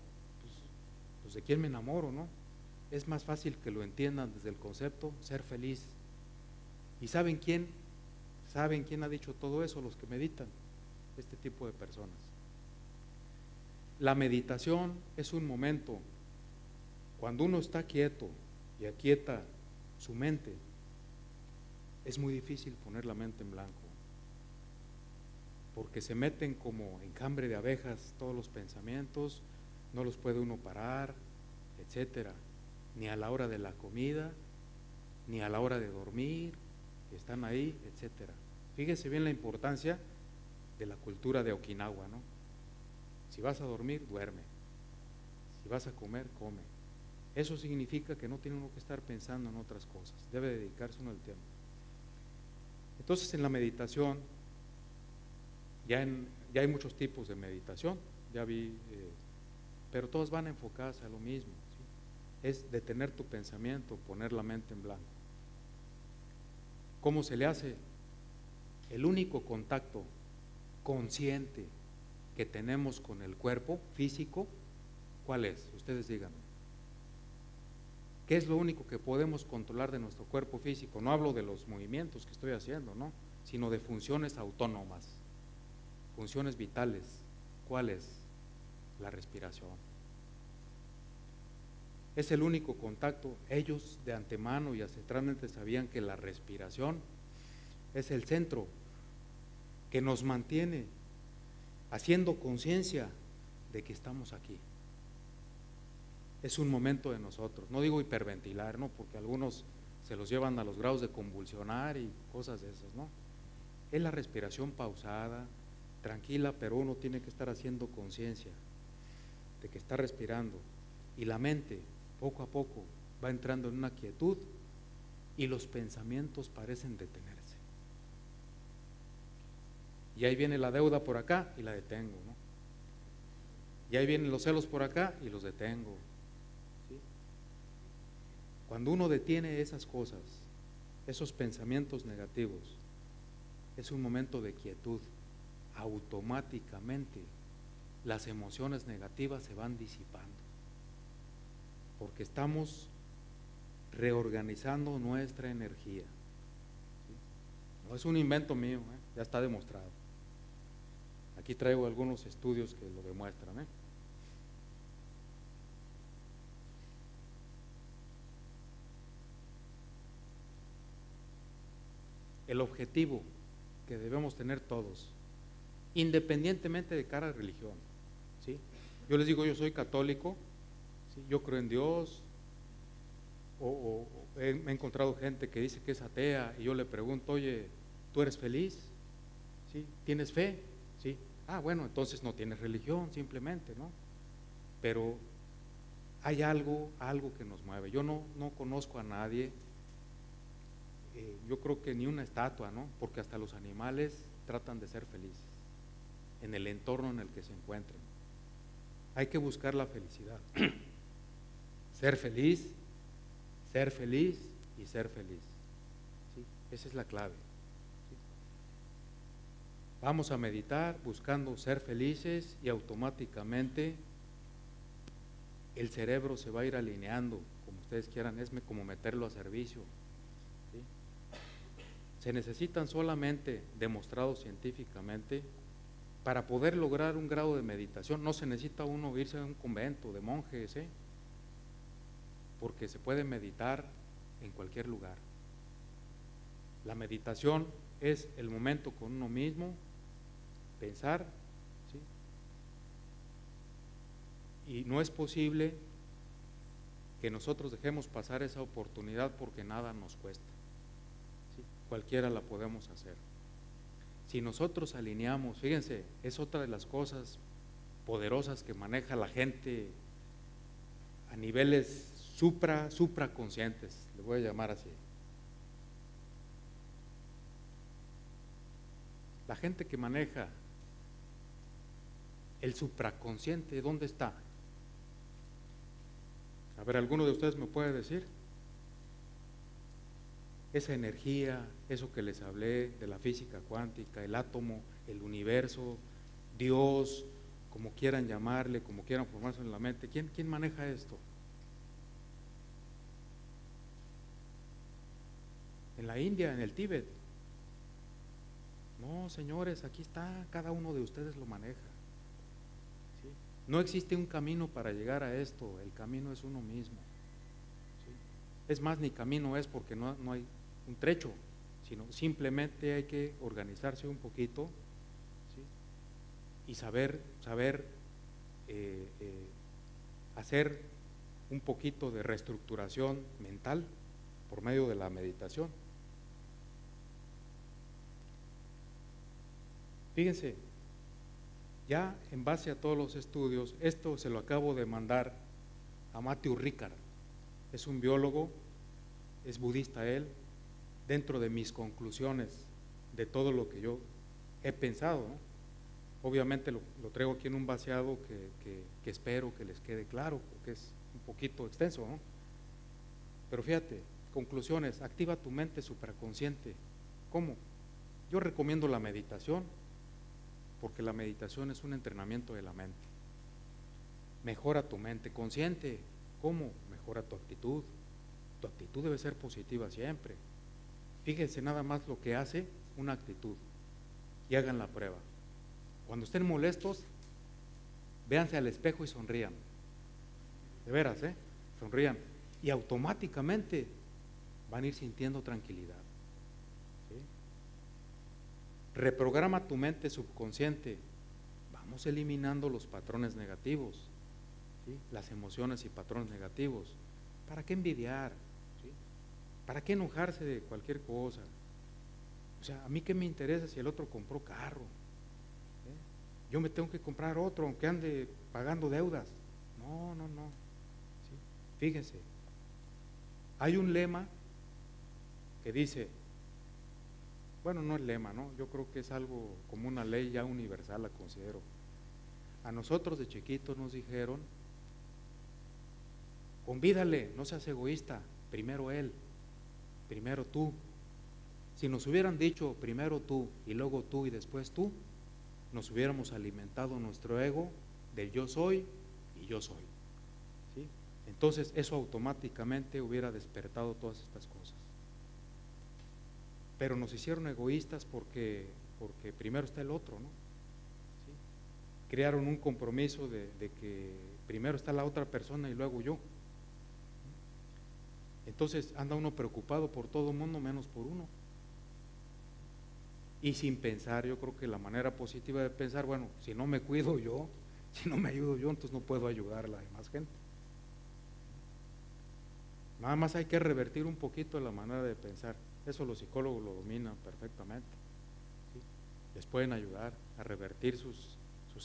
pues ¿de quién me enamoro, no? Es más fácil que lo entiendan desde el concepto, ser feliz. ¿Y saben quién? ¿Saben quién ha dicho todo eso? Los que meditan, este tipo de personas. La meditación es un momento, cuando uno está quieto y aquieta su mente, es muy difícil poner la mente en blanco, porque se meten como enjambre de abejas todos los pensamientos, no los puede uno parar, etcétera, ni a la hora de la comida, ni a la hora de dormir, están ahí, etcétera. Fíjese bien la importancia de la cultura de Okinawa, ¿no? Si vas a dormir, duerme. Si vas a comer, come. Eso significa que no tiene uno que estar pensando en otras cosas, debe dedicarse uno al tema. Entonces, en la meditación, ya hay muchos tipos de meditación, ya vi, pero todas van enfocadas a lo mismo, ¿sí? Es detener tu pensamiento, poner la mente en blanco. ¿Cómo se le hace? El único contacto consciente que tenemos con el cuerpo físico, ¿cuál es? Ustedes díganme. ¿Qué es lo único que podemos controlar de nuestro cuerpo físico? No hablo de los movimientos que estoy haciendo, ¿no?, sino de funciones autónomas, funciones vitales. ¿Cuál es? La respiración. es el único contacto. Ellos de antemano y ancestralmente sabían que la respiración es el centro que nos mantiene haciendo conciencia de que estamos aquí. Es un momento de nosotros, no digo hiperventilar, ¿no? Porque algunos se los llevan a los grados de convulsionar y cosas de esas, ¿no? Es la respiración pausada, tranquila, pero uno tiene que estar haciendo conciencia de que está respirando, y la mente poco a poco va entrando en una quietud y los pensamientos parecen detenerse. Y ahí viene la deuda por acá y la detengo, ¿no? Y ahí vienen los celos por acá y los detengo, ¿sí? Cuando uno detiene esas cosas, esos pensamientos negativos, es un momento de quietud. Automáticamente las emociones negativas se van disipando, porque estamos reorganizando nuestra energía, ¿sí? No es un invento mío, ya está demostrado. Aquí traigo algunos estudios que lo demuestran, El objetivo que debemos tener todos, independientemente de cada religión, ¿sí? Yo les digo, yo soy católico, ¿sí? Yo creo en Dios, he encontrado gente que dice que es atea y yo le pregunto, oye, ¿tú eres feliz? ¿Sí? ¿Tienes fe? ¿Sí? Ah, bueno, entonces no tienes religión, simplemente, ¿no? Pero hay algo que nos mueve. Yo no conozco a nadie, yo creo que ni una estatua, ¿no? Porque hasta los animales tratan de ser felices en el entorno en el que se encuentren. Hay que buscar la felicidad. Ser feliz y ser feliz, ¿sí? Esa es la clave, ¿sí? Vamos a meditar buscando ser felices y automáticamente el cerebro se va a ir alineando, como ustedes quieran, es como meterlo a servicio, ¿sí? Se necesitan solamente, demostrado científicamente, para poder lograr un grado de meditación. No se necesita uno irse a un convento de monjes, porque se puede meditar en cualquier lugar. La meditación es el momento con uno mismo, pensar, ¿sí? Y no es posible que nosotros dejemos pasar esa oportunidad porque nada nos cuesta, ¿sí? Cualquiera la podemos hacer. Si nosotros alineamos, fíjense, es otra de las cosas poderosas que maneja la gente a niveles supraconscientes, le voy a llamar así. La gente que maneja el supraconsciente, ¿dónde está? A ver, ¿alguno de ustedes me puede decir? Esa energía, eso que les hablé de la física cuántica, el átomo, el universo, Dios, como quieran llamarle, como quieran formarse en la mente, ¿quién maneja esto? En la India, en el Tíbet. No, señores, aquí está, cada uno de ustedes lo maneja, ¿sí? No existe un camino para llegar a esto, el camino es uno mismo, ¿sí? Es más, ni camino es porque no hay un trecho, sino simplemente hay que organizarse un poquito, ¿sí? Y saber hacer un poquito de reestructuración mental por medio de la meditación. Fíjense, ya en base a todos los estudios, esto se lo acabo de mandar a Matthew Ricard, es un biólogo, es budista él, dentro de mis conclusiones de todo lo que yo he pensado, ¿no? Obviamente lo traigo aquí en un vaciado que espero que les quede claro, porque es un poquito extenso, ¿no? Pero fíjate, conclusiones, activa tu mente supraconsciente. ¿Cómo? Yo recomiendo la meditación, porque la meditación es un entrenamiento de la mente. Mejora tu mente consciente. ¿Cómo? Mejora tu actitud. Tu actitud debe ser positiva siempre. Fíjense nada más lo que hace una actitud y hagan la prueba. Cuando estén molestos, véanse al espejo y sonrían. De veras, sonrían, y automáticamente van a ir sintiendo tranquilidad. ¿Sí? Reprograma tu mente subconsciente. Vamos eliminando los patrones negativos, ¿sí? Las emociones y patrones negativos. ¿Para qué envidiar? ¿Sí? ¿Para qué enojarse de cualquier cosa? O sea, ¿a mí qué me interesa si el otro compró carro? Yo me tengo que comprar otro, aunque ande pagando deudas. No, no, no. ¿Sí? Fíjense, hay un lema que dice, bueno, no es lema, ¿no? Yo creo que es algo como una ley ya universal, la considero. A nosotros de chiquitos nos dijeron, convídale, no seas egoísta, primero él, primero tú. Si nos hubieran dicho primero tú y luego tú y después tú, nos hubiéramos alimentado nuestro ego del yo soy y yo soy. ¿Sí? Entonces eso automáticamente hubiera despertado todas estas cosas. Pero nos hicieron egoístas porque primero está el otro, ¿no? ¿Sí? Crearon un compromiso de que primero está la otra persona y luego yo. Entonces anda uno preocupado por todo el mundo menos por uno. Y sin pensar, yo creo que la manera positiva de pensar, bueno, si no me cuido yo, si no me ayudo yo, entonces no puedo ayudar a la demás gente. Nada más hay que revertir un poquito la manera de pensar. Eso los psicólogos lo dominan perfectamente. ¿Sí? Les pueden ayudar a revertir sus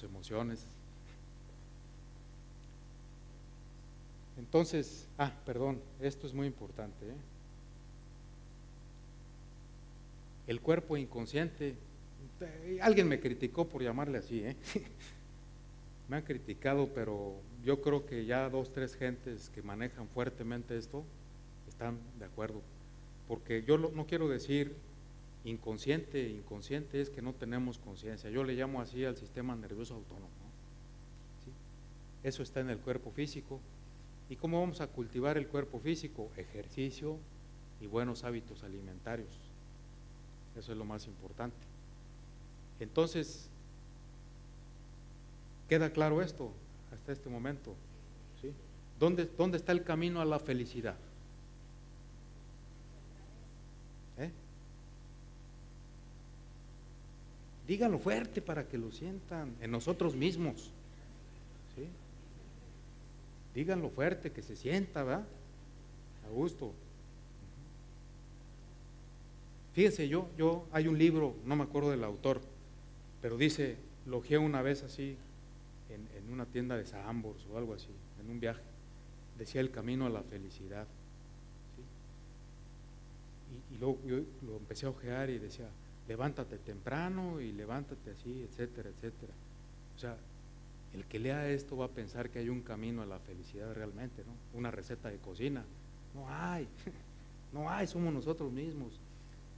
emociones. Entonces, perdón, esto es muy importante, ¿eh? El cuerpo inconsciente, alguien me criticó por llamarle así, ¿eh? Me han criticado, pero yo creo que ya 2, 3 gentes que manejan fuertemente esto están de acuerdo, porque yo no quiero decir inconsciente es que no tenemos conciencia, yo le llamo así al sistema nervioso autónomo, ¿no? ¿Sí? Eso está en el cuerpo físico. ¿Y cómo vamos a cultivar el cuerpo físico? Ejercicio y buenos hábitos alimentarios. Eso es lo más importante. Entonces, ¿queda claro esto hasta este momento? ¿Sí? ¿Dónde está el camino a la felicidad? Díganlo fuerte para que lo sientan en nosotros mismos. ¿Sí? Díganlo fuerte, que se sienta, ¿verdad? A gusto. Fíjense, hay un libro, no me acuerdo del autor, pero dice, lo ojeé una vez así, en una tienda de Sambors o algo así, en un viaje, decía el camino a la felicidad. ¿Sí? Y luego yo lo empecé a ojear y decía, levántate temprano y levántate así, etcétera, etcétera. O sea, el que lea esto va a pensar que hay un camino a la felicidad realmente, ¿no? Una receta de cocina. No hay, no hay, somos nosotros mismos.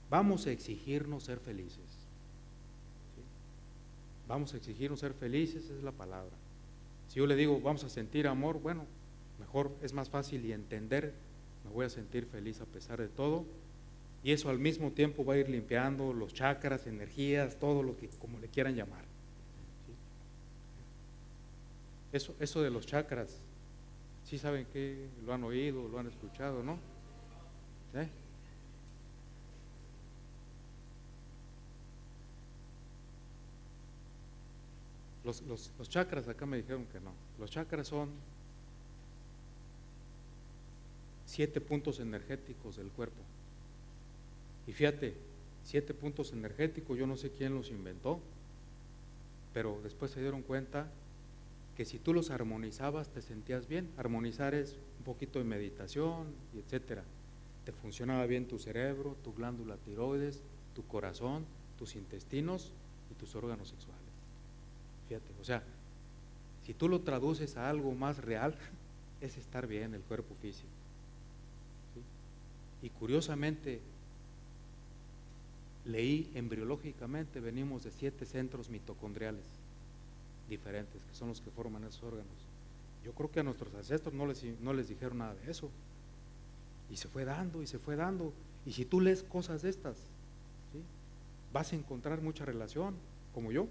Vamos a exigirnos ser felices. ¿Sí? Vamos a exigirnos ser felices, esa es la palabra. Si yo le digo, vamos a sentir amor, bueno, mejor es más fácil y entender, me voy a sentir feliz a pesar de todo, y eso al mismo tiempo va a ir limpiando los chakras, energías, todo lo que como le quieran llamar. ¿Sí? Eso de los chakras, ¿sí saben que lo han oído, lo han escuchado, no? ¿Eh? Los chakras, acá me dijeron que no. Los chakras son 7 puntos energéticos del cuerpo. Y fíjate, 7 puntos energéticos, yo no sé quién los inventó, pero después se dieron cuenta que si tú los armonizabas te sentías bien. Armonizar es un poquito de meditación, y etcétera. Te funcionaba bien tu cerebro, tu glándula tiroides, tu corazón, tus intestinos y tus órganos sexuales. Fíjate, o sea, si tú lo traduces a algo más real, es estar bien el cuerpo físico. ¿Sí? Y curiosamente, leí embriológicamente, venimos de 7 centros mitocondriales diferentes, que son los que forman esos órganos. Yo creo que a nuestros ancestros no les dijeron nada de eso. Y se fue dando, y se fue dando. Y si tú lees cosas de estas, ¿sí?, vas a encontrar mucha relación, como yo.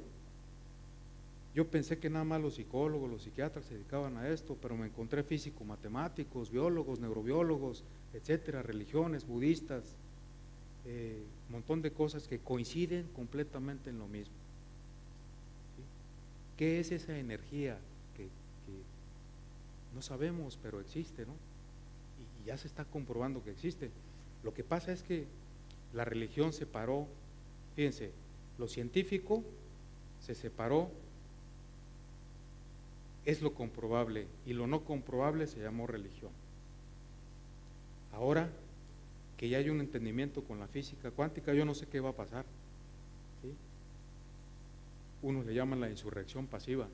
Yo pensé que nada más los psicólogos, los psiquiatras se dedicaban a esto, pero me encontré físico-matemáticos, biólogos, neurobiólogos, etcétera, religiones, budistas, un montón de cosas que coinciden completamente en lo mismo. ¿Sí? ¿Qué es esa energía que no sabemos, pero existe, ¿no? Y ya se está comprobando que existe. Lo que pasa es que la religión separó, fíjense, lo científico se separó, es lo comprobable, y lo no comprobable se llamó religión. Ahora que ya hay un entendimiento con la física cuántica, yo no sé qué va a pasar, ¿sí? Unos le llaman la insurrección pasiva,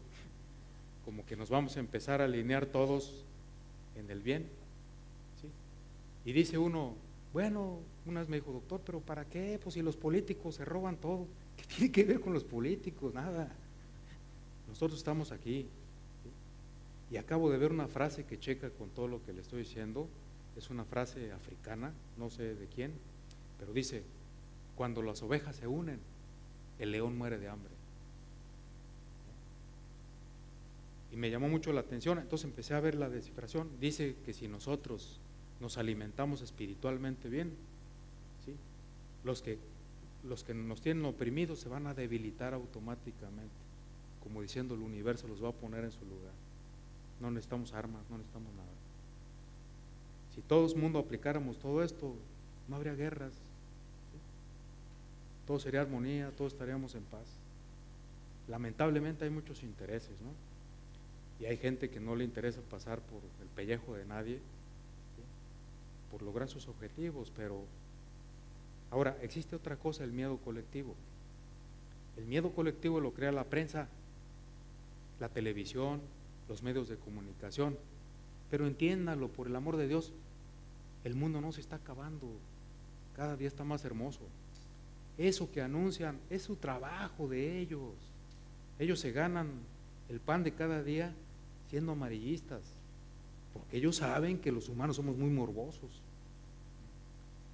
como que nos vamos a empezar a alinear todos en el bien, ¿sí? Y dice uno, bueno, unas me dijo, doctor, pero ¿para qué? Pues si los políticos se roban todo. ¿Qué tiene que ver con los políticos? Nada. Nosotros estamos aquí, ¿sí? Y acabo de ver una frase que checa con todo lo que le estoy diciendo. Es una frase africana, no sé de quién, pero dice, cuando las ovejas se unen, el león muere de hambre. Y me llamó mucho la atención, entonces empecé a ver la descifración. Dice que si nosotros nos alimentamos espiritualmente bien, ¿sí? Los que nos tienen oprimidos se van a debilitar automáticamente, como diciendo el universo los va a poner en su lugar. No necesitamos armas, no necesitamos nada. Si todo el mundo aplicáramos todo esto, no habría guerras, ¿sí? Todo sería armonía, todos estaríamos en paz. Lamentablemente hay muchos intereses, ¿no? Y hay gente que no le interesa pasar por el pellejo de nadie, ¿sí? Por lograr sus objetivos, pero ahora existe otra cosa, el miedo colectivo. El miedo colectivo lo crea la prensa, la televisión, los medios de comunicación. Pero entiéndanlo, por el amor de Dios, el mundo no se está acabando, cada día está más hermoso. Eso que anuncian es su trabajo de ellos. Ellos se ganan el pan de cada día siendo amarillistas, porque ellos saben que los humanos somos muy morbosos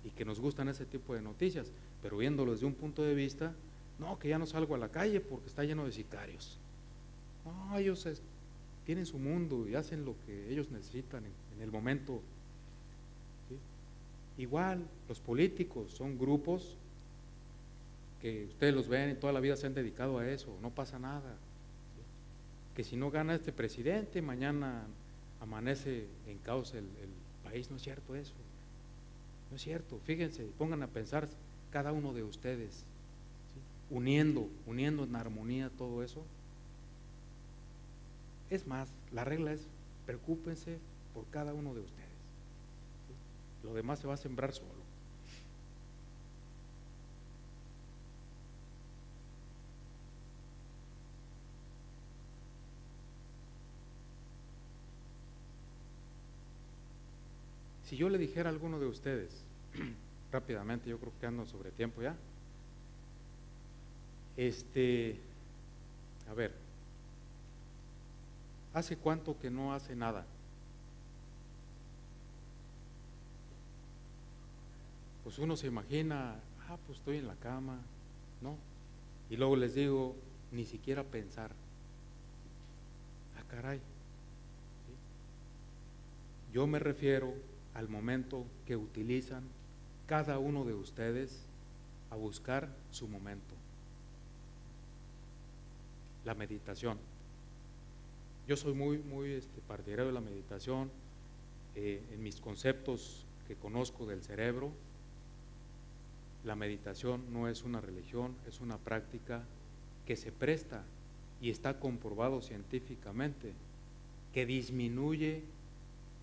y que nos gustan ese tipo de noticias, pero viéndolo desde un punto de vista, no, que ya no salgo a la calle porque está lleno de sicarios. No, ellos tienen su mundo y hacen lo que ellos necesitan en el momento, ¿sí? Igual los políticos son grupos que ustedes los ven y toda la vida se han dedicado a eso, no pasa nada, ¿sí? Que si no gana este presidente, mañana amanece en caos el país. No es cierto eso, no es cierto. Fíjense, pongan a pensar cada uno de ustedes, ¿sí? uniendo en armonía todo eso. Es más, la regla es, preocúpense por cada uno de ustedes, ¿sí? Lo demás se va a sembrar solo. Si yo le dijera a alguno de ustedes, rápidamente, yo creo que ando sobre tiempo ya, a ver, ¿hace cuánto que no hace nada? Pues uno se imagina, pues estoy en la cama, ¿no? Y luego les digo, ni siquiera pensar. Caray, ¿sí? Yo me refiero al momento que utilizan cada uno de ustedes a buscar su momento. La meditación. Yo soy muy partidario de la meditación. En mis conceptos que conozco del cerebro, la meditación no es una religión, es una práctica que se presta y está comprobado científicamente que disminuye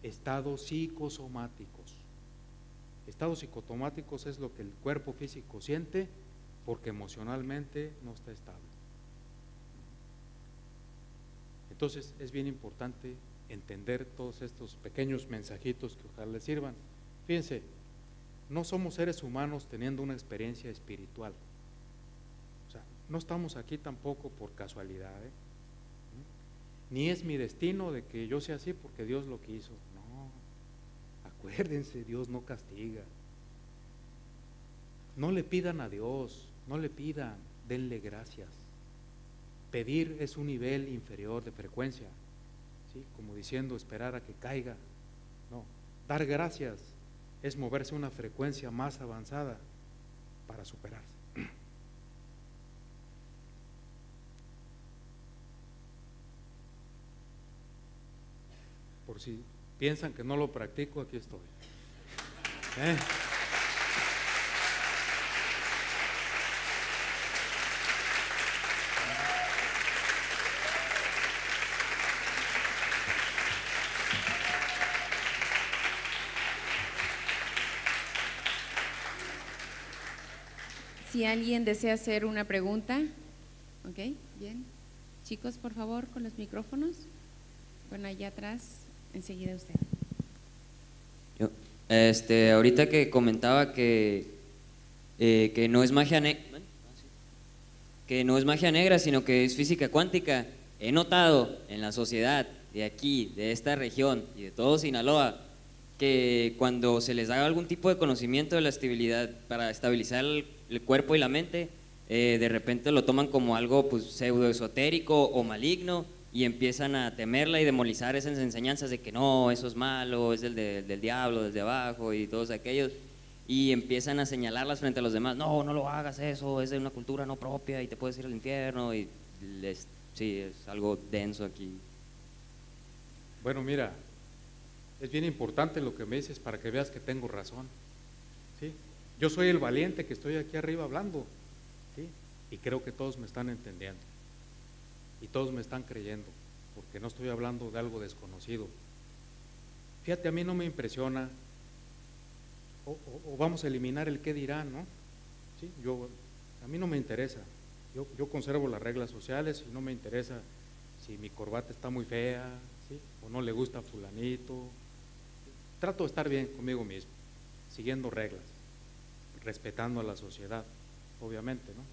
estados psicosomáticos. Estados psicosomáticos es lo que el cuerpo físico siente porque emocionalmente no está estable. Entonces es bien importante entender todos estos pequeños mensajitos que ojalá les sirvan. Fíjense, no somos seres humanos teniendo una experiencia espiritual. O sea, no estamos aquí tampoco por casualidad, ¿eh? Ni es mi destino de que yo sea así porque Dios lo quiso. No, acuérdense, Dios no castiga. No le pidan a Dios, no le pidan, denle gracias. pedir es un nivel inferior de frecuencia, ¿sí? Como diciendo esperar a que caiga. No, dar gracias es moverse a una frecuencia más avanzada para superarse. Por si piensan que no lo practico, aquí estoy. Si alguien desea hacer una pregunta, ok, bien. Chicos, por favor, con los micrófonos. Bueno, allá atrás, enseguida usted. Yo, ahorita que comentaba que no es magia negra, sino que es física cuántica, he notado en la sociedad de aquí, de esta región y de todo Sinaloa, que cuando se les da algún tipo de conocimiento de la estabilidad para estabilizar el cuerpo y la mente, de repente lo toman como algo pues pseudo esotérico o maligno y empiezan a temerla y demonizar esas enseñanzas de que no, eso es malo, es del diablo, desde abajo y todos aquellos, y empiezan a señalarlas frente a los demás, no, no lo hagas eso, es de una cultura no propia y te puedes ir al infierno, y sí, es algo denso aquí. Bueno, mira, es bien importante lo que me dices para que veas que tengo razón, ¿sí? Yo soy el valiente que estoy aquí arriba hablando, ¿sí? Y creo que todos me están entendiendo y todos me están creyendo, porque no estoy hablando de algo desconocido. Fíjate, a mí no me impresiona, o vamos a eliminar el qué dirán, ¿no? ¿Sí? A mí no me interesa, yo conservo las reglas sociales y no me interesa si mi corbata está muy fea, ¿sí? O no le gusta a fulanito. Trato de estar bien conmigo mismo, siguiendo reglas, respetando a la sociedad, obviamente, ¿no?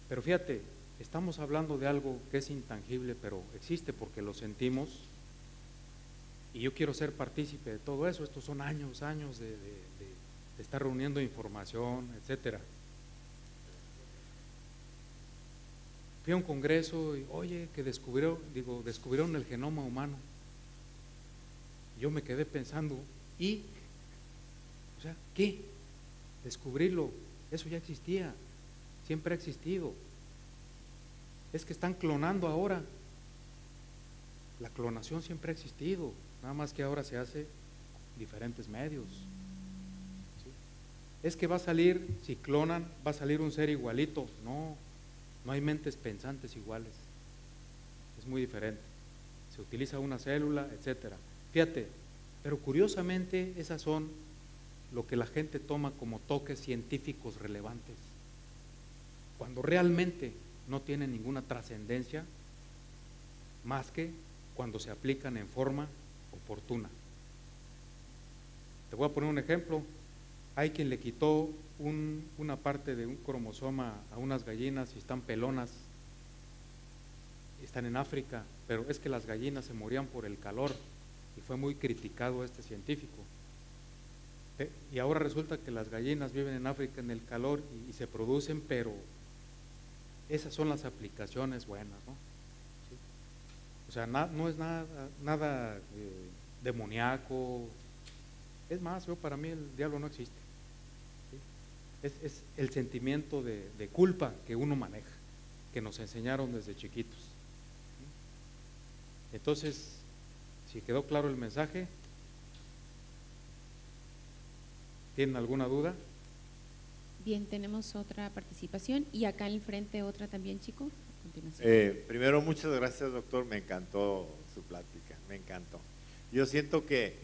Pero fíjate, estamos hablando de algo que es intangible, pero existe porque lo sentimos, y yo quiero ser partícipe de todo eso. Estos son años de estar reuniendo información, etcétera. Fui a un congreso y, oye, que descubrieron el genoma humano. Yo me quedé pensando, o sea, ¿qué? Descubrirlo, eso ya existía, siempre ha existido. Es que están clonando ahora. La clonación siempre ha existido, nada más que ahora se hace diferentes medios, ¿sí? Es que va a salir, si clonan, va a salir un ser igualito. No, no hay mentes pensantes iguales, es muy diferente. Se utiliza una célula, etcétera. Fíjate, pero curiosamente esas son lo que la gente toma como toques científicos relevantes, cuando realmente no tienen ninguna trascendencia, más que cuando se aplican en forma oportuna. Te voy a poner un ejemplo. Hay quien le quitó una parte de un cromosoma a unas gallinas y están pelonas, están en África, pero es que las gallinas se morían por el calor y fue muy criticado este científico. Y ahora resulta que las gallinas viven en África en el calor y se producen, pero esas son las aplicaciones buenas, ¿no? ¿Sí? O sea, no es nada demoníaco. Es más, para mí el diablo no existe, ¿sí? Es el sentimiento de culpa que uno maneja, que nos enseñaron desde chiquitos, ¿sí? Entonces, si quedó claro el mensaje, ¿tienen alguna duda? Bien, tenemos otra participación y acá al frente otra también, chico. A continuación. Primero, muchas gracias, doctor, me encantó su plática, me encantó. Yo siento que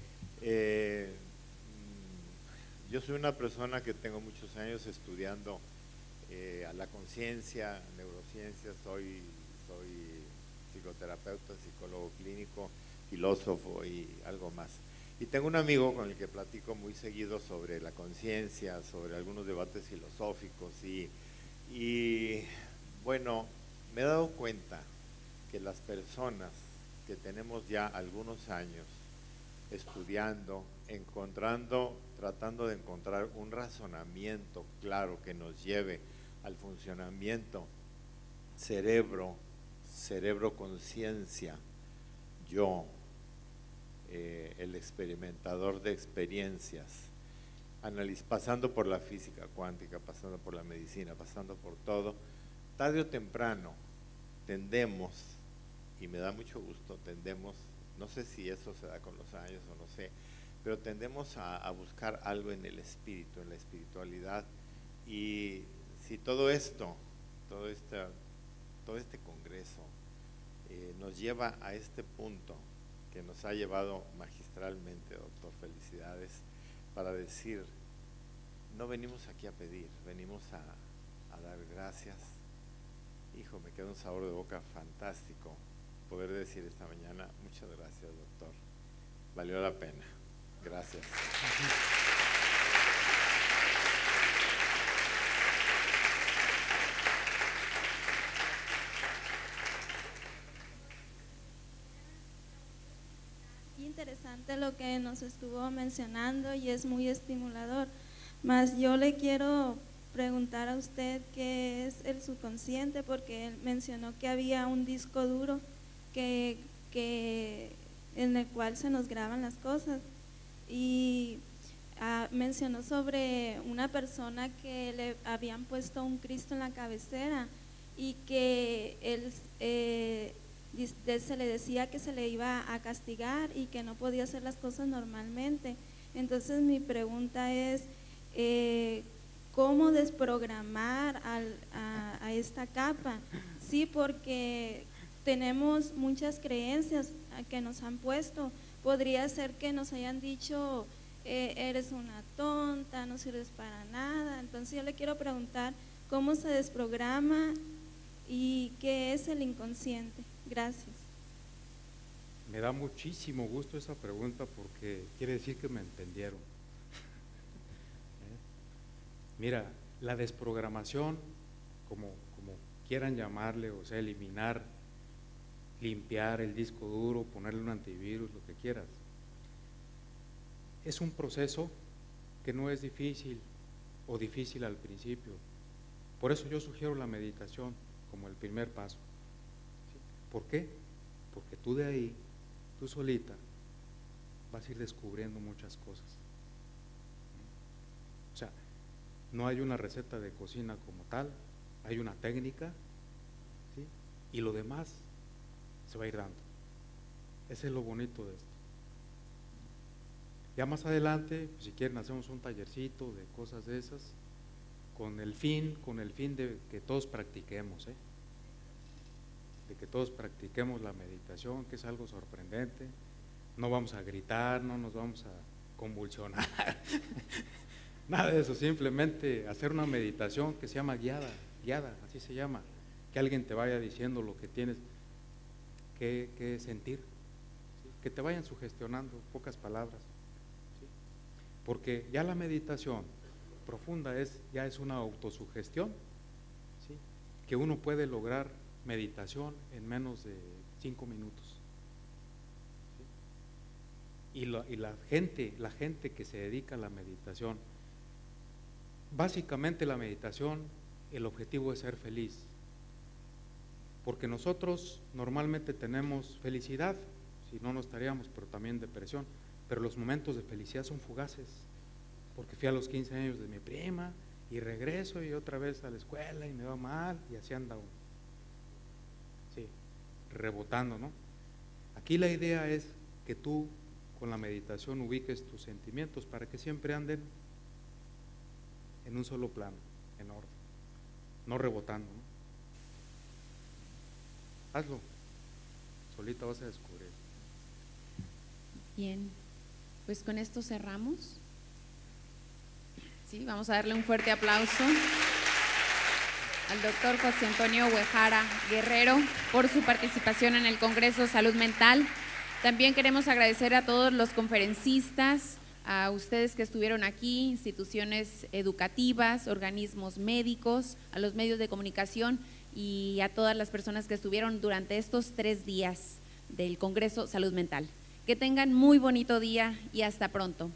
yo soy una persona que tengo muchos años estudiando a la conciencia, neurociencia, soy psicoterapeuta, psicólogo clínico, filósofo y algo más. Y tengo un amigo con el que platico muy seguido sobre la conciencia, sobre algunos debates filosóficos y bueno, me he dado cuenta que las personas que tenemos ya algunos años estudiando, tratando de encontrar un razonamiento claro que nos lleve al funcionamiento cerebro, conciencia, yo, el experimentador de experiencias, pasando por la física cuántica, pasando por la medicina, pasando por todo, tarde o temprano tendemos, y me da mucho gusto, no sé si eso se da con los años o no sé, pero tendemos a buscar algo en el espíritu, en la espiritualidad, y si todo este congreso nos lleva a este punto que nos ha llevado magistralmente, doctor, felicidades, para decir, no venimos aquí a pedir, venimos a dar gracias. Hijo, me queda un sabor de boca fantástico poder decir esta mañana, muchas gracias, doctor, valió la pena, gracias. Interesante lo que nos estuvo mencionando y es muy estimulador, mas yo le quiero preguntar a usted qué es el subconsciente, porque él mencionó que había un disco duro en el cual se nos graban las cosas, y mencionó sobre una persona que le habían puesto un Cristo en la cabecera y que él se le decía que se le iba a castigar y que no podía hacer las cosas normalmente. Entonces mi pregunta es, ¿cómo desprogramar a esta capa? Sí, porque tenemos muchas creencias que nos han puesto. Podría ser que nos hayan dicho, eres una tonta, no sirves para nada. Entonces yo le quiero preguntar, ¿cómo se desprograma y qué es el inconsciente? Gracias. Me da muchísimo gusto esa pregunta porque quiere decir que me entendieron. Mira, la desprogramación, como quieran llamarle, o sea, eliminar, limpiar el disco duro, ponerle un antivirus, lo que quieras, es un proceso que no es difícil o difícil al principio. Por eso yo sugiero la meditación como el primer paso. ¿Por qué? Porque tú de ahí, tú solita, vas a ir descubriendo muchas cosas. O sea, no hay una receta de cocina como tal, hay una técnica, ¿sí? Y lo demás se va a ir dando. Ese es lo bonito de esto. Ya más adelante, pues, si quieren, hacemos un tallercito de cosas de esas, con el fin de que todos practiquemos, de que todos practiquemos la meditación, que es algo sorprendente. No vamos a gritar, no nos vamos a convulsionar, nada de eso, simplemente hacer una meditación que se llama guiada, así se llama, que alguien te vaya diciendo lo que tienes que sentir, ¿sí? Que te vayan sugestionando, pocas palabras, ¿sí? Porque ya la meditación profunda ya es una autosugestión, ¿sí? Que uno puede lograr meditación en menos de 5 minutos, ¿sí? Y la gente que se dedica a la meditación, básicamente la meditación, el objetivo es ser feliz, porque nosotros normalmente tenemos felicidad, si no estaríamos, pero también depresión, pero los momentos de felicidad son fugaces, porque fui a los 15 años de mi prima y regreso y otra vez a la escuela y me va mal y así anda uno, sí, rebotando, ¿no? Aquí la idea es que tú con la meditación ubiques tus sentimientos para que siempre anden en un solo plano, en orden, no rebotando, ¿no? Hazlo, solita vas a descubrir. Bien, pues con esto cerramos. Sí, vamos a darle un fuerte aplauso al doctor José Antonio Uehara Guerrero por su participación en el Congreso Salud Mental. También queremos agradecer a todos los conferencistas, a ustedes que estuvieron aquí, instituciones educativas, organismos médicos, a los medios de comunicación y a todas las personas que estuvieron durante estos 3 días del Congreso Salud Mental. Que tengan muy bonito día y hasta pronto.